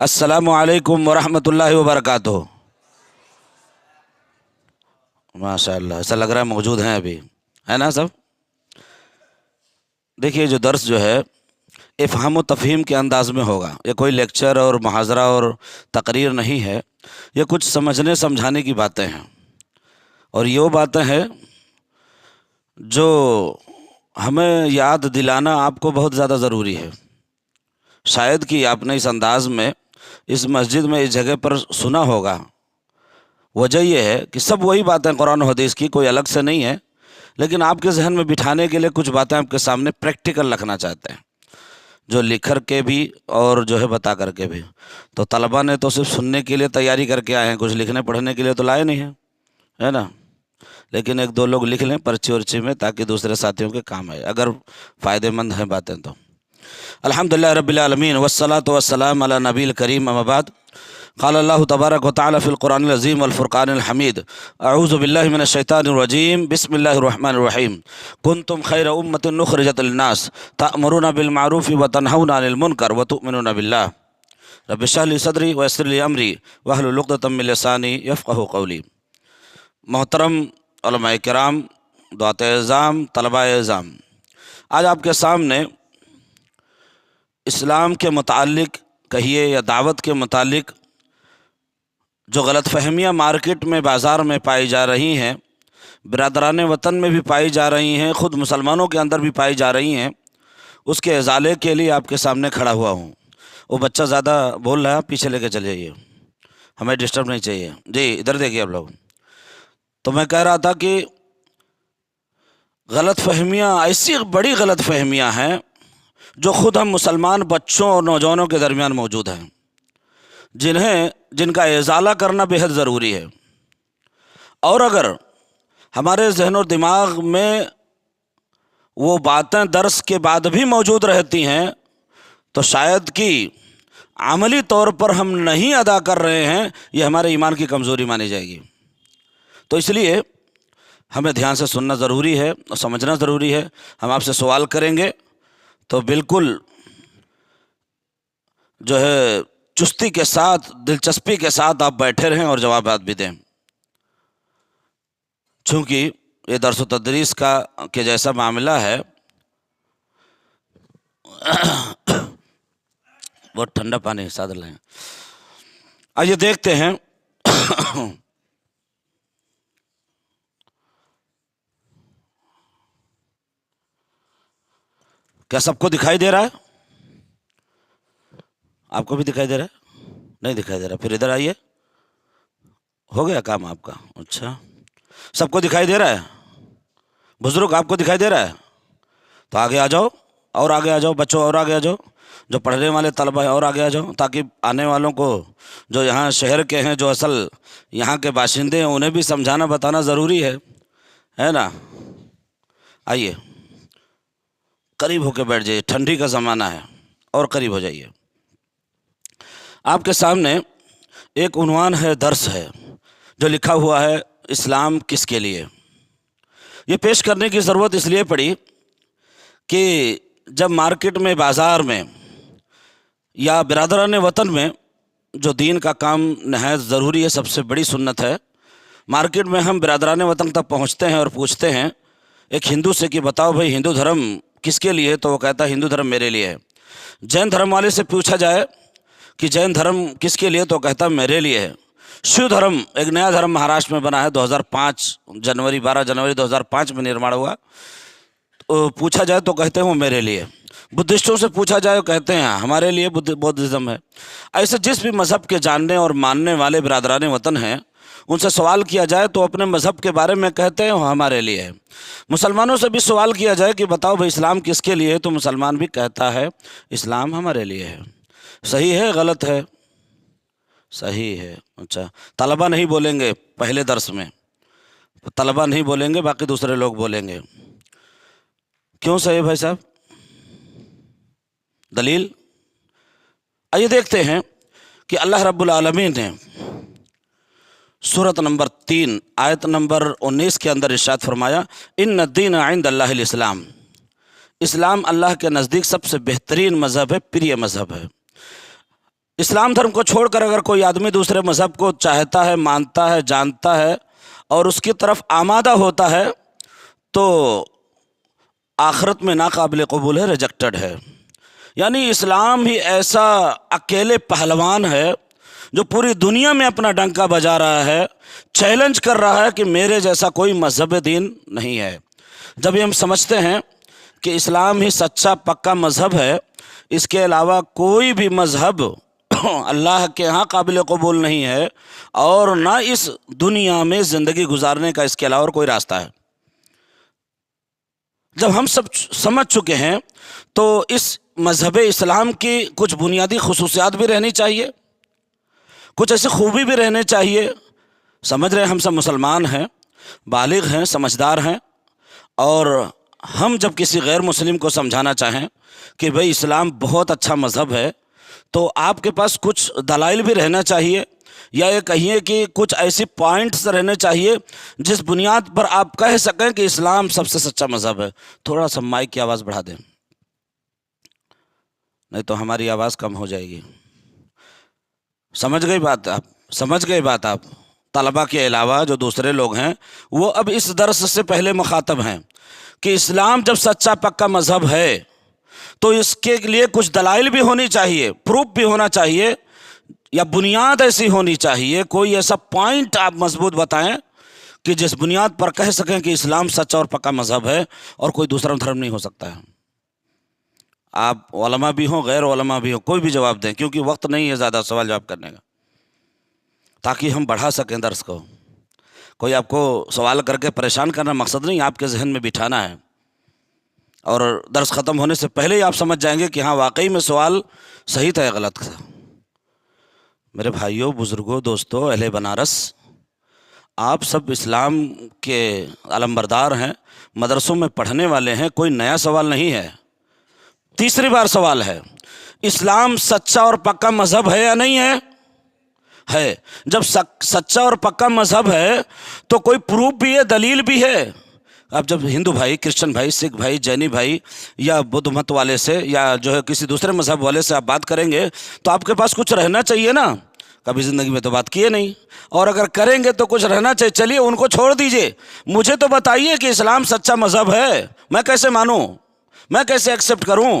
السلام علیکم ورحمۃ اللہ وبرکاتہ۔ ماشاء اللہ، ایسا لگ رہا ہے موجود ہیں ابھی، ہے نا سب؟ دیکھیے جو درس جو ہے افہام و تفہیم کے انداز میں ہوگا، یہ کوئی لیکچر اور محاضرہ اور تقریر نہیں ہے، یہ کچھ سمجھنے سمجھانے کی باتیں ہیں، اور یہ وہ باتیں ہیں جو ہمیں یاد دلانا آپ کو بہت زیادہ ضروری ہے۔ شاید کہ آپ نے اس انداز میں اس مسجد میں اس جگہ پر سنا ہوگا، وجہ یہ ہے کہ سب وہی باتیں قرآن و حدیث کی، کوئی الگ سے نہیں ہے، لیکن آپ کے ذہن میں بٹھانے کے لیے کچھ باتیں آپ کے سامنے پریکٹیکل رکھنا چاہتے ہیں، جو لکھ کر کے بھی اور جو ہے بتا کر کے بھی۔ تو طلبہ نے تو صرف سننے کے لیے تیاری کر کے آئے ہیں، کچھ لکھنے پڑھنے کے لیے تو لائے نہیں ہیں، ہے نا؟ لیکن ایک دو لوگ لکھ لیں پرچی ورچی میں، تاکہ دوسرے ساتھیوں کے کام آئے، اگر فائدہ مند ہیں باتیں تو۔ الحمدللہ رب العالمین والصلاة والسلام علی نبی الکریم، اما بعد، قال اللہ تبارک و تعالی فی القرآن العظیم والفرقان الحمید، اعوذ باللہ من الشیطان الرجیم، بسم اللہ الرحمن الرحیم، کنتم خیر امۃ اخرجت للناس تأمرون بالمعروف وتنہون عن المنکر وتؤمنون باللہ، رب اشرح لی صدری ویسر لی امری واحلل عقدۃ من لسانی یفقہوا قولی۔ محترم علماء کرام، دعاۃ اعزام، طلباء اعزام، آج آپ کے سامنے اسلام کے متعلق کہیے یا دعوت کے متعلق جو غلط فہمیاں مارکیٹ میں، بازار میں پائی جا رہی ہیں، برادران وطن میں بھی پائی جا رہی ہیں، خود مسلمانوں کے اندر بھی پائی جا رہی ہیں، اس کے ازالے کے لیے آپ کے سامنے کھڑا ہوا ہوں۔ وہ بچہ زیادہ بول رہا ہے، پیچھے لے کے چل جائیے، ہمیں ڈسٹرب نہیں چاہیے جی، ادھر دیکھیے آپ لوگ۔ تو میں کہہ رہا تھا کہ غلط فہمیاں، ایسی بڑی غلط فہمیاں ہیں جو خود ہم مسلمان بچوں اور نوجوانوں کے درمیان موجود ہیں، جن کا ازالہ کرنا بے حد ضروری ہے۔ اور اگر ہمارے ذہن و دماغ میں وہ باتیں درس کے بعد بھی موجود رہتی ہیں تو شاید کہ عملی طور پر ہم نہیں ادا کر رہے ہیں، یہ ہمارے ایمان کی کمزوری مانی جائے گی۔ تو اس لیے ہمیں دھیان سے سننا ضروری ہے اور سمجھنا ضروری ہے۔ ہم آپ سے سوال کریں گے تو بالکل جو ہے چستی کے ساتھ، دلچسپی کے ساتھ آپ بیٹھے رہیں اور جوابات بھی دیں، چونکہ یہ درس و تدریس کے جیسا معاملہ ہے۔ بہت ٹھنڈا پانی ساتھ لیں۔ آئیے دیکھتے ہیں کیا سب کو دکھائی دے رہا ہے؟ آپ کو بھی دکھائی دے رہا ہے؟ نہیں دکھائی دے رہا؟ پھر ادھر آئیے، ہو گیا کام آپ کا؟ اچھا، سب کو دکھائی دے رہا ہے؟ بزرگ آپ کو دکھائی دے رہا ہے؟ تو آگے آ جاؤ، اور آگے آ جاؤ بچوں، اور آگے آ جاؤ، جو پڑھنے والے طلبہ ہیں اور آگے آ جاؤ، تاکہ آنے والوں کو جو یہاں شہر کے ہیں، جو اصل یہاں کے باشندے ہیں، انہیں بھی سمجھانا بتانا ضروری ہے نا؟ آئیے قریب ہو کے بیٹھ جائیے، ٹھنڈی کا زمانہ ہے، اور قریب ہو جائیے۔ آپ کے سامنے ایک عنوان ہے، درس ہے، جو لکھا ہوا ہے اسلام کس کے لیے۔ یہ پیش کرنے کی ضرورت اس لیے پڑی کہ جب مارکیٹ میں، بازار میں یا برادران وطن میں جو دین کا کام نہایت ضروری ہے، سب سے بڑی سنت ہے، مارکیٹ میں ہم برادران وطن تک پہنچتے ہیں اور پوچھتے ہیں ایک ہندو سے کہ بتاؤ بھائی ہندو دھرم کس کے لیے، تو وہ کہتا ہے ہندو دھرم میرے لیے ہے۔ جین دھرم والے سے پوچھا جائے کہ جین دھرم کس کے لیے، تو کہتا ہے میرے لیے ہے۔ شیو دھرم ایک نیا دھرم مہاراشٹر میں بنا ہے، 2005 جنوری 12 جنوری 2005 میں نرماڑ ہوا، تو پوچھا جائے تو کہتے ہیں وہ میرے لیے۔ بدھسٹوں سے پوچھا جائے کہتے ہیں ہمارے لیے بودھزم ہے۔ ایسے جس بھی مذہب کے جاننے اور ماننے والے برادران وطن ہیں، ان سے سوال کیا جائے تو اپنے مذہب کے بارے میں کہتے ہیں وہ ہمارے لیے ہے۔ مسلمانوں سے بھی سوال کیا جائے کہ بتاؤ بھائی اسلام کس کے لیے ہے، تو مسلمان بھی کہتا ہے اسلام ہمارے لیے ہے۔ صحیح ہے غلط ہے؟ صحیح ہے۔ اچھا، طلبہ نہیں بولیں گے پہلے درس میں، طلبہ نہیں بولیں گے، باقی دوسرے لوگ بولیں گے۔ کیوں صحیح بھائی صاحب؟ دلیل؟ آئیے دیکھتے ہیں کہ اللہ رب العالمین نے سورۃ نمبر 3 آیت نمبر 19 کے اندر ارشاد فرمایا، ان الدین عند اللہ الاسلام، اسلام اللہ کے نزدیک سب سے بہترین مذہب ہے، پریہ مذہب ہے۔ اسلام دھرم کو چھوڑ کر اگر کوئی آدمی دوسرے مذہب کو چاہتا ہے، مانتا ہے، جانتا ہے اور اس کی طرف آمادہ ہوتا ہے تو آخرت میں ناقابل قبول ہے، ریجیکٹڈ ہے۔ یعنی اسلام ہی ایسا اکیلے پہلوان ہے جو پوری دنیا میں اپنا ڈنکا بجا رہا ہے، چیلنج کر رہا ہے کہ میرے جیسا کوئی مذہب دین نہیں ہے۔ جب یہ ہم سمجھتے ہیں کہ اسلام ہی سچا پکا مذہب ہے، اس کے علاوہ کوئی بھی مذہب اللہ کے ہاں قابل قبول نہیں ہے، اور نہ اس دنیا میں زندگی گزارنے کا اس کے علاوہ کوئی راستہ ہے۔ جب ہم سب سمجھ چکے ہیں تو اس مذہب اسلام کی کچھ بنیادی خصوصیات بھی رہنی چاہیے، کچھ ایسی خوبی بھی رہنے چاہیے۔ سمجھ رہے ہیں ہم سب مسلمان ہیں، بالغ ہیں، سمجھدار ہیں، اور ہم جب کسی غیر مسلم کو سمجھانا چاہیں کہ بھئی اسلام بہت اچھا مذہب ہے، تو آپ کے پاس کچھ دلائل بھی رہنا چاہیے، یا یہ کہیے کہ کچھ ایسی پوائنٹس رہنے چاہیے جس بنیاد پر آپ کہہ سکیں کہ اسلام سب سے سچا مذہب ہے۔ تھوڑا سا مائک کی آواز بڑھا دیں، نہیں تو ہماری آواز کم ہو جائے گی۔ سمجھ گئی بات آپ؟ سمجھ گئی بات آپ؟ طلبہ کے علاوہ جو دوسرے لوگ ہیں وہ اب اس درس سے پہلے مخاطب ہیں کہ اسلام جب سچا پکا مذہب ہے تو اس کے لیے کچھ دلائل بھی ہونی چاہیے، پروف بھی ہونا چاہیے، یا بنیاد ایسی ہونی چاہیے، کوئی ایسا پوائنٹ آپ مضبوط بتائیں کہ جس بنیاد پر کہہ سکیں کہ اسلام سچا اور پکا مذہب ہے اور کوئی دوسرا دھرم نہیں ہو سکتا ہے۔ آپ علماء بھی ہوں، غیر علماء بھی ہوں، کوئی بھی جواب دیں، کیونکہ وقت نہیں ہے زیادہ سوال جواب کرنے کا، تاکہ ہم بڑھا سکیں درس کو۔ کوئی آپ کو سوال کر کے پریشان کرنا مقصد نہیں، آپ کے ذہن میں بٹھانا ہے، اور درس ختم ہونے سے پہلے ہی آپ سمجھ جائیں گے کہ ہاں واقعی میں سوال صحیح تھا یا غلط تھا۔ میرے بھائیوں، بزرگوں، دوستوں، اہل بنارس، آپ سب اسلام کے علمبردار ہیں، مدرسوں میں پڑھنے والے ہیں، کوئی نیا سوال نہیں ہے۔ تیسری بار سوال ہے، اسلام سچا اور پکا مذہب ہے یا نہیں ہے؟ ہے۔ جب سچا اور پکا مذہب ہے تو کوئی پروف بھی ہے، دلیل بھی ہے۔ اب جب ہندو بھائی، کرسچن بھائی، سکھ بھائی، جینی بھائی یا بدھ مت والے سے یا جو ہے کسی دوسرے مذہب والے سے آپ بات کریں گے تو آپ کے پاس کچھ رہنا چاہیے نا۔ کبھی زندگی میں تو بات کیے نہیں، اور اگر کریں گے تو کچھ رہنا چاہیے۔ چلیے ان کو چھوڑ دیجئے، مجھے تو بتائیے کہ اسلام سچا مذہب ہے، میں کیسے مانوں، میں کیسے ایکسیپٹ کروں؟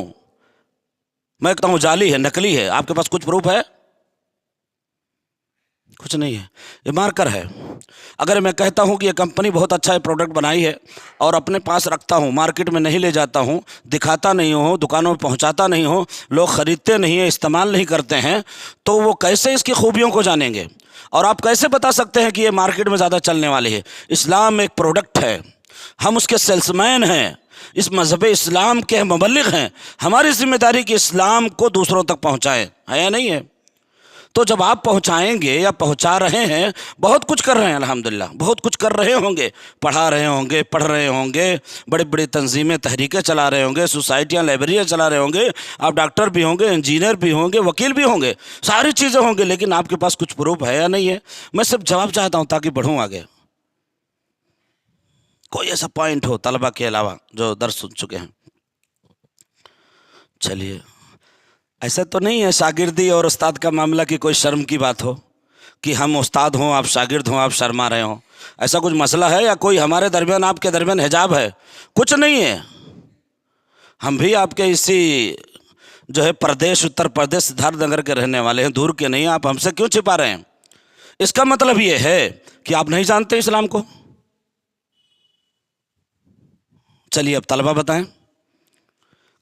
میں کہتا ہوں جعلی ہے، نکلی ہے، آپ کے پاس کچھ پروف ہے؟ کچھ نہیں ہے، یہ مارکر ہے۔ اگر میں کہتا ہوں کہ یہ کمپنی بہت اچھا پروڈکٹ بنائی ہے اور اپنے پاس رکھتا ہوں، مارکیٹ میں نہیں لے جاتا ہوں، دکھاتا نہیں ہوں، دکانوں میں پہنچاتا نہیں ہوں، لوگ خریدتے نہیں ہیں، استعمال نہیں کرتے ہیں، تو وہ کیسے اس کی خوبیوں کو جانیں گے؟ اور آپ کیسے بتا سکتے ہیں کہ یہ مارکیٹ میں زیادہ چلنے والی ہے؟ اسلام ایک پروڈکٹ ہے، ہم اس کے سیلس مین ہیں، اس مذہب اسلام کے مبلغ ہیں، ہماری ذمہ داری کہ اسلام کو دوسروں تک پہنچائیں، ہے یا نہیں ہے؟ تو جب آپ پہنچائیں گے یا پہنچا رہے ہیں، بہت کچھ کر رہے ہیں الحمدللہ، بہت کچھ کر رہے ہوں گے، پڑھا رہے ہوں گے، پڑھ رہے ہوں گے، بڑی بڑی تنظیمیں، تحریکیں چلا رہے ہوں گے، سوسائٹیاں، لائبریریاں چلا رہے ہوں گے، آپ ڈاکٹر بھی ہوں گے، انجینئر بھی ہوں گے، وکیل بھی ہوں گے، ساری چیزیں ہوں گے، لیکن آپ کے پاس کچھ پروف ہے یا نہیں ہے؟ میں صرف جواب چاہتا ہوں تاکہ بڑھوں آگے۔ کوئی ایسا پوائنٹ ہو طلبہ کے علاوہ جو درس سن چکے ہیں؟ چلیے، ایسا تو نہیں ہے شاگردی اور استاد کا معاملہ کی کوئی شرم کی بات ہو کہ ہم استاد ہوں، آپ شاگرد ہوں، آپ شرما رہے ہوں؟ ایسا کچھ مسئلہ ہے یا کوئی ہمارے درمیان آپ کے درمیان حجاب ہے؟ کچھ نہیں ہے، ہم بھی آپ کے اسی جو ہے پردیش، اتر پردیش، سدھارتھ نگر کے رہنے والے ہیں، دور کے نہیں۔ آپ ہم سے کیوں چھپا رہے ہیں؟ اس کا مطلب یہ ہے کہ آپ نہیں جانتے اسلام کو۔ چلیے اب طلبہ بتائیں،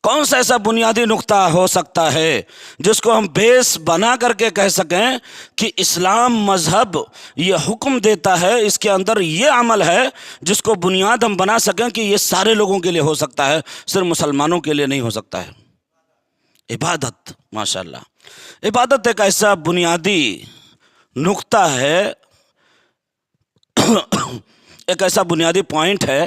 کون سا ایسا بنیادی نقطہ ہو سکتا ہے جس کو ہم بیس بنا کر کے کہہ سکیں کہ اسلام مذہب یہ حکم دیتا ہے، اس کے اندر یہ عمل ہے جس کو بنیاد ہم بنا سکیں کہ یہ سارے لوگوں کے لیے ہو سکتا ہے، صرف مسلمانوں کے لیے نہیں ہو سکتا ہے؟ عبادت، ماشاءاللہ، عبادت ایک ایسا بنیادی نقطہ ہے، ایک ایسا بنیادی پوائنٹ ہے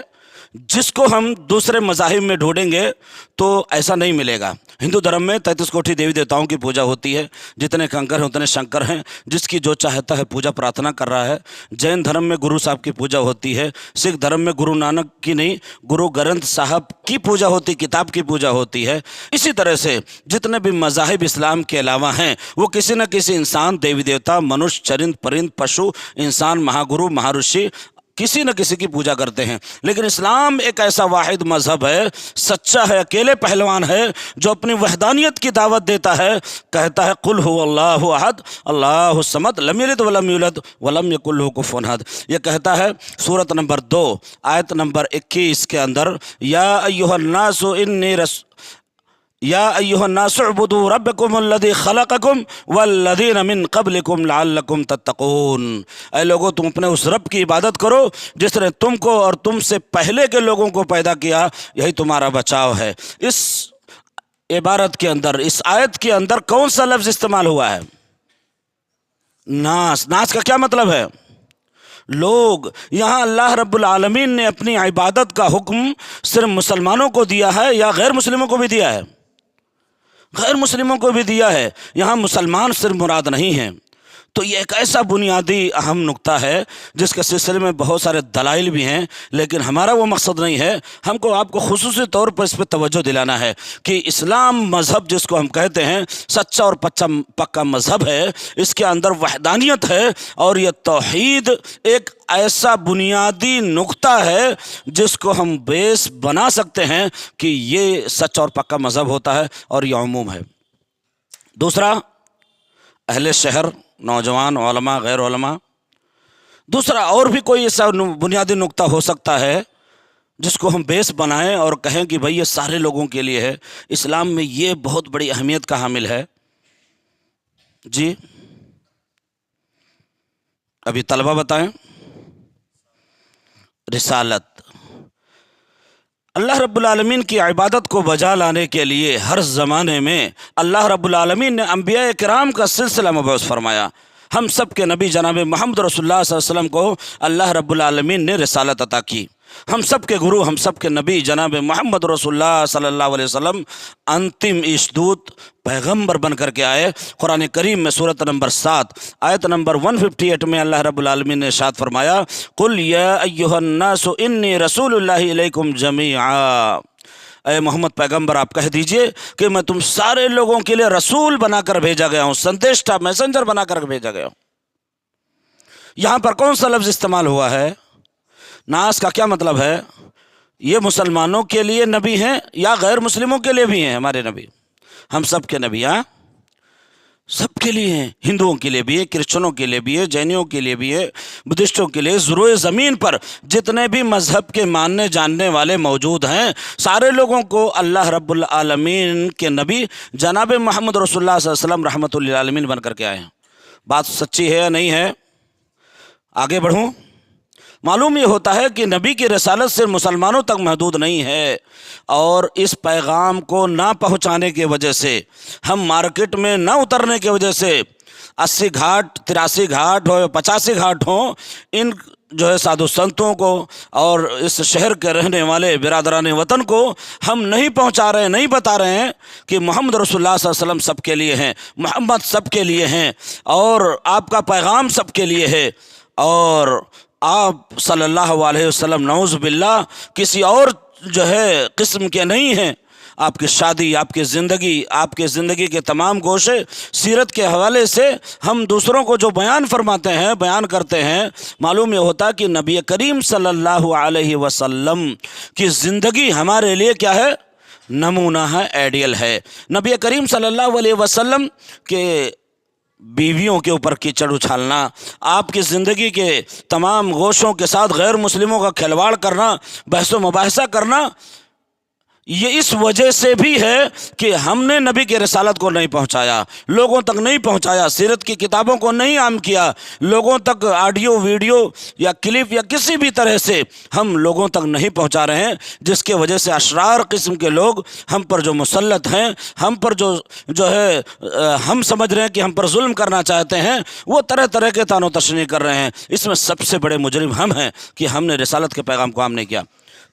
جس کو ہم دوسرے مذاہب میں ڈھونڈیں گے تو ایسا نہیں ملے گا۔ ہندو دھرم میں 33 کوٹھی دیوی دیوتاؤں کی پوجا ہوتی ہے، جتنے کنکر ہیں اتنے شنکر ہیں، جس کی جو چاہتا ہے پوجا پرارتھنا کر رہا ہے۔ جین دھرم میں گرو صاحب کی پوجا ہوتی ہے، سکھ دھرم میں گرو نانک کی نہیں، گرو گرنتھ صاحب کی پوجا ہوتی، کتاب کی پوجا ہوتی ہے۔ اسی طرح سے جتنے بھی مذاہب اسلام کے علاوہ ہیں وہ کسی نہ کسی انسان، دیوی دیوتا، منش، چرند پرند، پشو، انسان، مہاگرو، مہارشی، کسی نہ کسی کی پوجا کرتے ہیں۔ لیکن اسلام ایک ایسا واحد مذہب ہے، سچا ہے، اکیلے پہلوان ہے، جو اپنی وحدانیت کی دعوت دیتا ہے، کہتا ہے قل هو اللہ احد اللہ الصمد لم یلد ولم یولد ولم یکن لہ کفوا احد۔ یہ کہتا ہے سورۃ نمبر 2 آیت نمبر 21 کے اندر، یا ایھا الناس انی یا ایھا الناس اعبدوا ربکم الذی خلقکم والذین من قبلکم لعلکم تتقون۔ اے لوگو، تم اپنے اس رب کی عبادت کرو جس نے تم کو اور تم سے پہلے کے لوگوں کو پیدا کیا، یہی تمہارا بچاؤ ہے۔ اس عبارت کے اندر، اس آیت کے اندر کون سا لفظ استعمال ہوا ہے؟ ناس۔ ناس کا کیا مطلب ہے؟ لوگ۔ یہاں اللہ رب العالمین نے اپنی عبادت کا حکم صرف مسلمانوں کو دیا ہے یا غیر مسلموں کو بھی دیا ہے؟ غیر مسلموں کو بھی دیا ہے، یہاں مسلمان صرف مراد نہیں ہیں۔ تو یہ ایک ایسا بنیادی اہم نقطہ ہے جس کے سلسلے میں بہت سارے دلائل بھی ہیں، لیکن ہمارا وہ مقصد نہیں ہے۔ ہم کو آپ کو خصوصی طور پر اس پہ توجہ دلانا ہے کہ اسلام مذہب جس کو ہم کہتے ہیں سچا اور پکا مذہب ہے، اس کے اندر وحدانیت ہے، اور یہ توحید ایک ایسا بنیادی نقطہ ہے جس کو ہم بیس بنا سکتے ہیں کہ یہ سچا اور پکا مذہب ہوتا ہے اور یہ عموم ہے۔ دوسرا، اہل شہر، نوجوان، علماء، غیر علماء۔ دوسرا اور بھی کوئی ایسا بنیادی نقطہ ہو سکتا ہے جس کو ہم بیس بنائیں اور کہیں کہ بھئی یہ سارے لوگوں کے لیے ہے، اسلام میں یہ بہت بڑی اہمیت کا حامل ہے۔ جی ابھی طلبہ بتائیں۔ رسالت۔ اللہ رب العالمین کی عبادت کو بجا لانے کے لیے ہر زمانے میں اللہ رب العالمین نے انبیاء کرام کا سلسلہ مبعوث فرمایا۔ ہم سب کے نبی جناب محمد رسول اللہ صلی اللہ علیہ وسلم کو اللہ رب العالمین نے رسالت عطا کی۔ ہم سب کے گرو، ہم سب کے نبی جناب محمد رسول اللہ صلی اللہ علیہ وسلم انتم عیشدوت پیغمبر بن کر کے آئے۔ قرآن کریم میں سورۃ نمبر 7 آیت نمبر 158 میں اللہ رب العالمین نے ارشاد فرمایا، قل یا ایھا الناس انی رسول اللہ الیکم جمیعا۔ اے محمد پیغمبر، آپ کہہ دیجئے کہ میں تم سارے لوگوں کے لیے رسول بنا کر بھیجا گیا ہوں، سندیشٹا، میسنجر بنا کر بھیجا گیا ہوں۔ یہاں پر کون سا لفظ استعمال ہوا ہے؟ ناس کا کیا مطلب ہے؟ یہ مسلمانوں کے لیے نبی ہیں یا غیر مسلموں کے لیے بھی ہیں ہمارے نبی؟ ہم سب کے نبی، ہاں سب کے لیے ہیں، ہندوؤں کے لیے بھی ہے، کرسچنوں کے لیے بھی ہے، جینیوں کے لیے بھی ہے، بدھسٹوں کے لیے۔ ضروع زمین پر جتنے بھی مذہب کے ماننے جاننے والے موجود ہیں، سارے لوگوں کو اللہ رب العالمین کے نبی جناب محمد رسول اللہ صلی اللہ علیہ وسلم رحمۃ للعالمین بن کر کے آئے ہیں۔ بات سچی ہے یا نہیں ہے؟ آگے بڑھوں۔ معلوم یہ ہوتا ہے کہ نبی کی رسالت سے مسلمانوں تک محدود نہیں ہے، اور اس پیغام کو نہ پہنچانے کی وجہ سے، ہم مارکیٹ میں نہ اترنے کی وجہ سے 80 گھاٹ 83 گھاٹ ہو 85 گھاٹ ہوں، ان جو ہے سادھو سنتوں کو اور اس شہر کے رہنے والے برادران وطن کو ہم نہیں پہنچا رہے ہیں، نہیں بتا رہے ہیں کہ محمد رسول اللہ صلی اللہ علیہ وسلم سب کے لیے ہیں، محمد سب کے لیے ہیں، اور آپ کا پیغام سب کے لیے ہے، اور آپ صلی اللہ علیہ وسلم نعوذ باللہ کسی اور جو ہے قسم کے نہیں ہیں۔ آپ کی شادی، آپ کی زندگی، آپ کے زندگی کے تمام گوشے سیرت کے حوالے سے ہم دوسروں کو جو بیان فرماتے ہیں، بیان کرتے ہیں، معلوم یہ ہوتا ہے کہ نبی کریم صلی اللہ علیہ وسلم کی زندگی ہمارے لیے کیا ہے؟ نمونہ ہے، آئیڈیل ہے۔ نبی کریم صلی اللہ علیہ وسلم کے بیویوں کے اوپر کیچڑ اچھالنا، آپ کی زندگی کے تمام گوشوں کے ساتھ غیر مسلموں کا کھلواڑ کرنا، بحث و مباحثہ کرنا، یہ اس وجہ سے بھی ہے کہ ہم نے نبی کی رسالت کو نہیں پہنچایا، لوگوں تک نہیں پہنچایا، سیرت کی کتابوں کو نہیں عام کیا، لوگوں تک آڈیو ویڈیو یا کلپ یا کسی بھی طرح سے ہم لوگوں تک نہیں پہنچا رہے ہیں، جس کے وجہ سے اشرار قسم کے لوگ ہم پر جو مسلط ہیں، ہم پر جو ہے ہم سمجھ رہے ہیں کہ ہم پر ظلم کرنا چاہتے ہیں، وہ طرح طرح کے طعن و تشنیع کر رہے ہیں۔ اس میں سب سے بڑے مجرم ہم ہیں کہ ہم نے رسالت کے پیغام کو عام نہیں کیا۔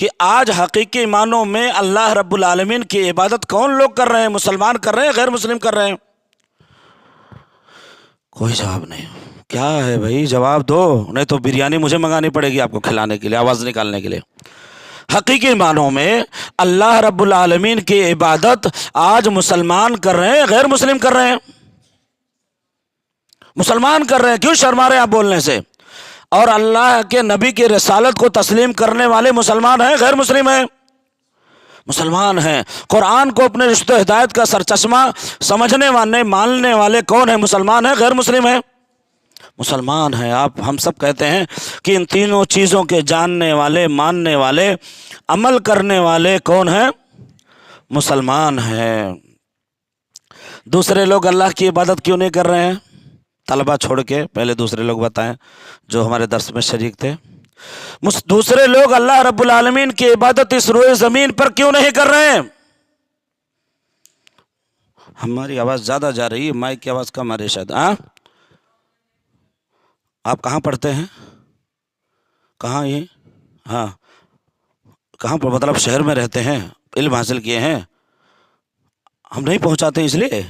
کہ آج حقیقی معنوں میں اللہ رب العالمین کی عبادت کون لوگ کر رہے ہیں؟ مسلمان کر رہے ہیں، غیر مسلم کر رہے ہیں؟ کوئی جواب نہیں۔ کیا ہے بھائی، جواب دو، نہیں تو بریانی مجھے منگانی پڑے گی آپ کو کھلانے کے لیے، آواز نکالنے کے لیے۔ حقیقی معنوں میں اللہ رب العالمین کی عبادت آج مسلمان کر رہے ہیں، غیر مسلم کر رہے ہیں؟ مسلمان کر رہے ہیں۔ کیوں شرما رہے ہیں آپ بولنے سے؟ اور اللہ کے نبی کی رسالت کو تسلیم کرنے والے مسلمان ہیں، غیر مسلم ہیں؟ مسلمان ہیں۔ قرآن کو اپنے رشتہ و ہدایت کا سرچشمہ سمجھنے والے، ماننے والے کون ہیں؟ مسلمان ہیں، غیر مسلم ہیں؟ مسلمان ہیں۔ ہم سب کہتے ہیں کہ ان تینوں چیزوں کے جاننے والے، ماننے والے، عمل کرنے والے کون ہیں؟ مسلمان ہیں۔ دوسرے لوگ اللہ کی عبادت کیوں نہیں کر رہے ہیں؟ طلبہ چھوڑ کے پہلے دوسرے لوگ بتائیں جو ہمارے درس میں شریک تھے۔ دوسرے لوگ اللہ رب العالمین کی عبادت اس روئے زمین پر کیوں نہیں کر رہے ہیں؟ ہماری آواز زیادہ جا رہی ہے، مائک کی آواز کم آ رہی ہے شاید۔ آپ کہاں پڑھتے ہیں؟ کہاں یہ؟ ہاں، کہاں پر؟ مطلب شہر میں رہتے ہیں، علم حاصل کیے ہیں؟ ہم نہیں پہنچاتے اس لیے؟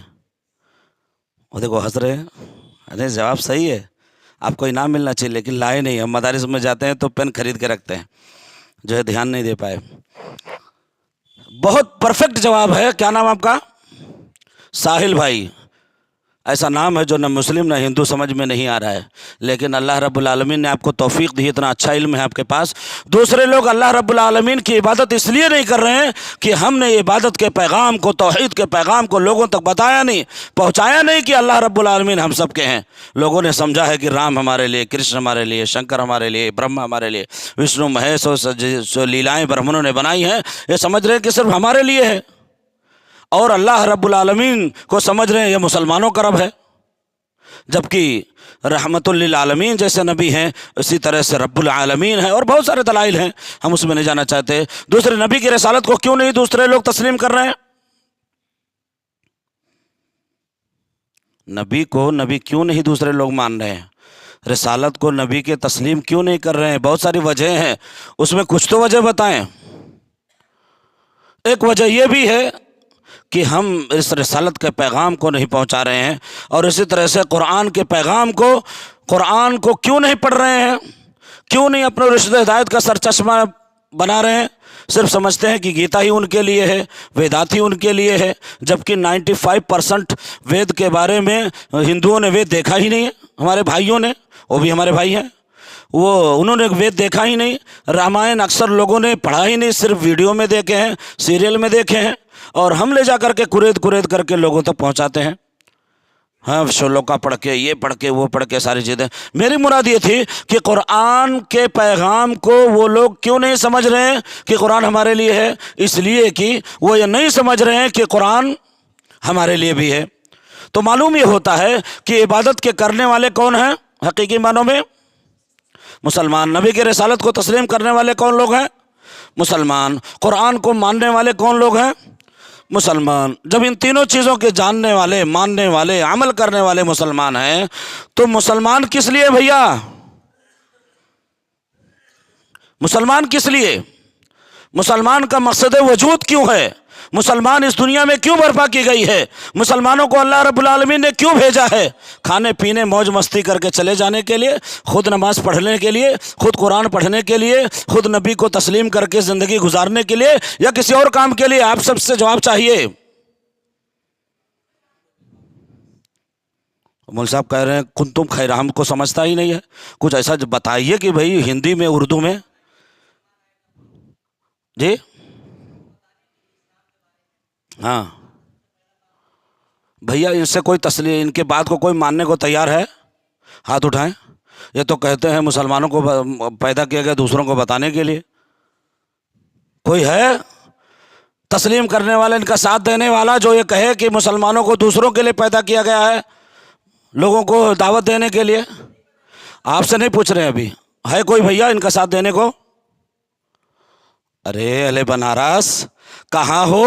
وہ دیکھو ہنس رہے ہیں۔ ارے جواب صحیح ہے، آپ کو انعام ملنا چاہیے، لیکن لائے نہیں۔ ہم مدارس میں جاتے ہیں تو پین خرید کے رکھتے ہیں، جو ہے دھیان نہیں دے پائے۔ بہت پرفیکٹ جواب ہے۔ کیا نام آپ کا؟ ساحل بھائی۔ ایسا نام ہے جو نہ مسلم نہ ہندو سمجھ میں نہیں آ رہا ہے، لیکن اللہ رب العالمین نے آپ کو توفیق دی، اتنا اچھا علم ہے آپ کے پاس۔ دوسرے لوگ اللہ رب العالمین کی عبادت اس لیے نہیں کر رہے ہیں کہ ہم نے عبادت کے پیغام کو، توحید کے پیغام کو لوگوں تک بتایا نہیں، پہنچایا نہیں کہ اللہ رب العالمین ہم سب کے ہیں۔ لوگوں نے سمجھا ہے کہ رام ہمارے لیے، کرشن ہمارے لیے، شنکر ہمارے لیے، برہما ہمارے لیے، وشنو مہیش جو لیلائیں برہمنوں نے بنائی ہیں، یہ سمجھ رہے ہیں کہ صرف ہمارے لیے ہے، اور اللہ رب العالمین کو سمجھ رہے ہیں یہ مسلمانوں کا رب ہے۔ جبکہ رحمت للعالمین جیسے نبی ہیں، اسی طرح سے رب العالمین ہے، اور بہت سارے دلائل ہیں، ہم اس میں نہیں جانا چاہتے۔ دوسرے نبی کی رسالت کو کیوں نہیں دوسرے لوگ تسلیم کر رہے ہیں؟ نبی کو نبی کیوں نہیں دوسرے لوگ مان رہے ہیں؟ رسالت کو نبی کے تسلیم کیوں نہیں کر رہے ہیں؟ بہت ساری وجہ ہیں، اس میں کچھ تو وجہ بتائیں۔ ایک وجہ یہ بھی ہے کہ ہم اس رسالت کے پیغام کو نہیں پہنچا رہے ہیں، اور اسی طرح سے قرآن کے پیغام کو، قرآن کو کیوں نہیں پڑھ رہے ہیں؟ کیوں نہیں اپنے رشد ہدایت کا سرچشمہ بنا رہے ہیں؟ صرف سمجھتے ہیں کہ گیتا ہی ان کے لیے ہے، ویدات ہی ان کے لیے ہے، جبکہ 95% وید کے بارے میں ہندوؤں نے وید دیکھا ہی نہیں ہے۔ ہمارے بھائیوں نے، وہ بھی ہمارے بھائی ہیں، انہوں نے وید دیکھا ہی نہیں۔ رامائن اکثر لوگوں نے پڑھا ہی نہیں، صرف ویڈیو میں دیکھے ہیں، سیریل میں دیکھے ہیں، اور ہم لے جا کر کے کریت کر کے لوگوں تک پہنچاتے ہیں۔ ہاں، شلوکا پڑھ کے، یہ پڑھ کے، وہ پڑھ کے، ساری چیزیں۔ میری مراد یہ تھی کہ قرآن کے پیغام کو وہ لوگ کیوں نہیں سمجھ رہے ہیں کہ قرآن ہمارے لیے ہے؟ اس لیے کہ وہ یہ نہیں سمجھ رہے ہیں کہ قرآن ہمارے لیے بھی ہے۔ تو معلوم یہ ہوتا ہے کہ عبادت کے کرنے والے کون ہیں حقیقی معنوں میں؟ مسلمان۔ نبی کی رسالت کو تسلیم کرنے والے کون لوگ ہیں؟ مسلمان۔ قرآن کو ماننے والے کون لوگ ہیں؟ مسلمان۔ جب ان تینوں چیزوں کے جاننے والے، ماننے والے، عمل کرنے والے مسلمان ہیں، تو مسلمان کس لیے بھیا؟ مسلمان کس لیے؟ مسلمان کا مقصد وجود کیوں ہے؟ مسلمان اس دنیا میں کیوں برپا کی گئی ہے؟ مسلمانوں کو اللہ رب العالمین نے کیوں بھیجا ہے؟ کھانے پینے، موج مستی کر کے چلے جانے کے لیے، خود نماز پڑھنے کے لیے، خود قرآن پڑھنے کے لیے، خود نبی کو تسلیم کر کے زندگی گزارنے کے لیے، یا کسی اور کام کے لیے؟ آپ سب سے جواب چاہیے۔ مول صاحب کہہ رہے ہیں کنتم خیر، ہم کو سمجھتا ہی نہیں ہے۔ کچھ ایسا بتائیے کہ بھائی ہندی میں، اردو میں۔ جی ہاں بھیا، ان سے کوئی تسلیم، ان کے بات کو کوئی ماننے کو تیار ہے؟ ہاتھ اٹھائیں۔ یہ تو کہتے ہیں مسلمانوں کو پیدا کیا گیا دوسروں کو بتانے کے لیے۔ کوئی ہے تسلیم کرنے والا، ان کا ساتھ دینے والا، جو یہ کہے کہ مسلمانوں کو دوسروں کے لیے پیدا کیا گیا ہے، لوگوں کو دعوت دینے کے لیے؟ آپ سے نہیں پوچھ رہے ہیں ابھی، ہے کوئی بھیا ان کا ساتھ دینے کو؟ ارے اہل بنارس کہاں ہو؟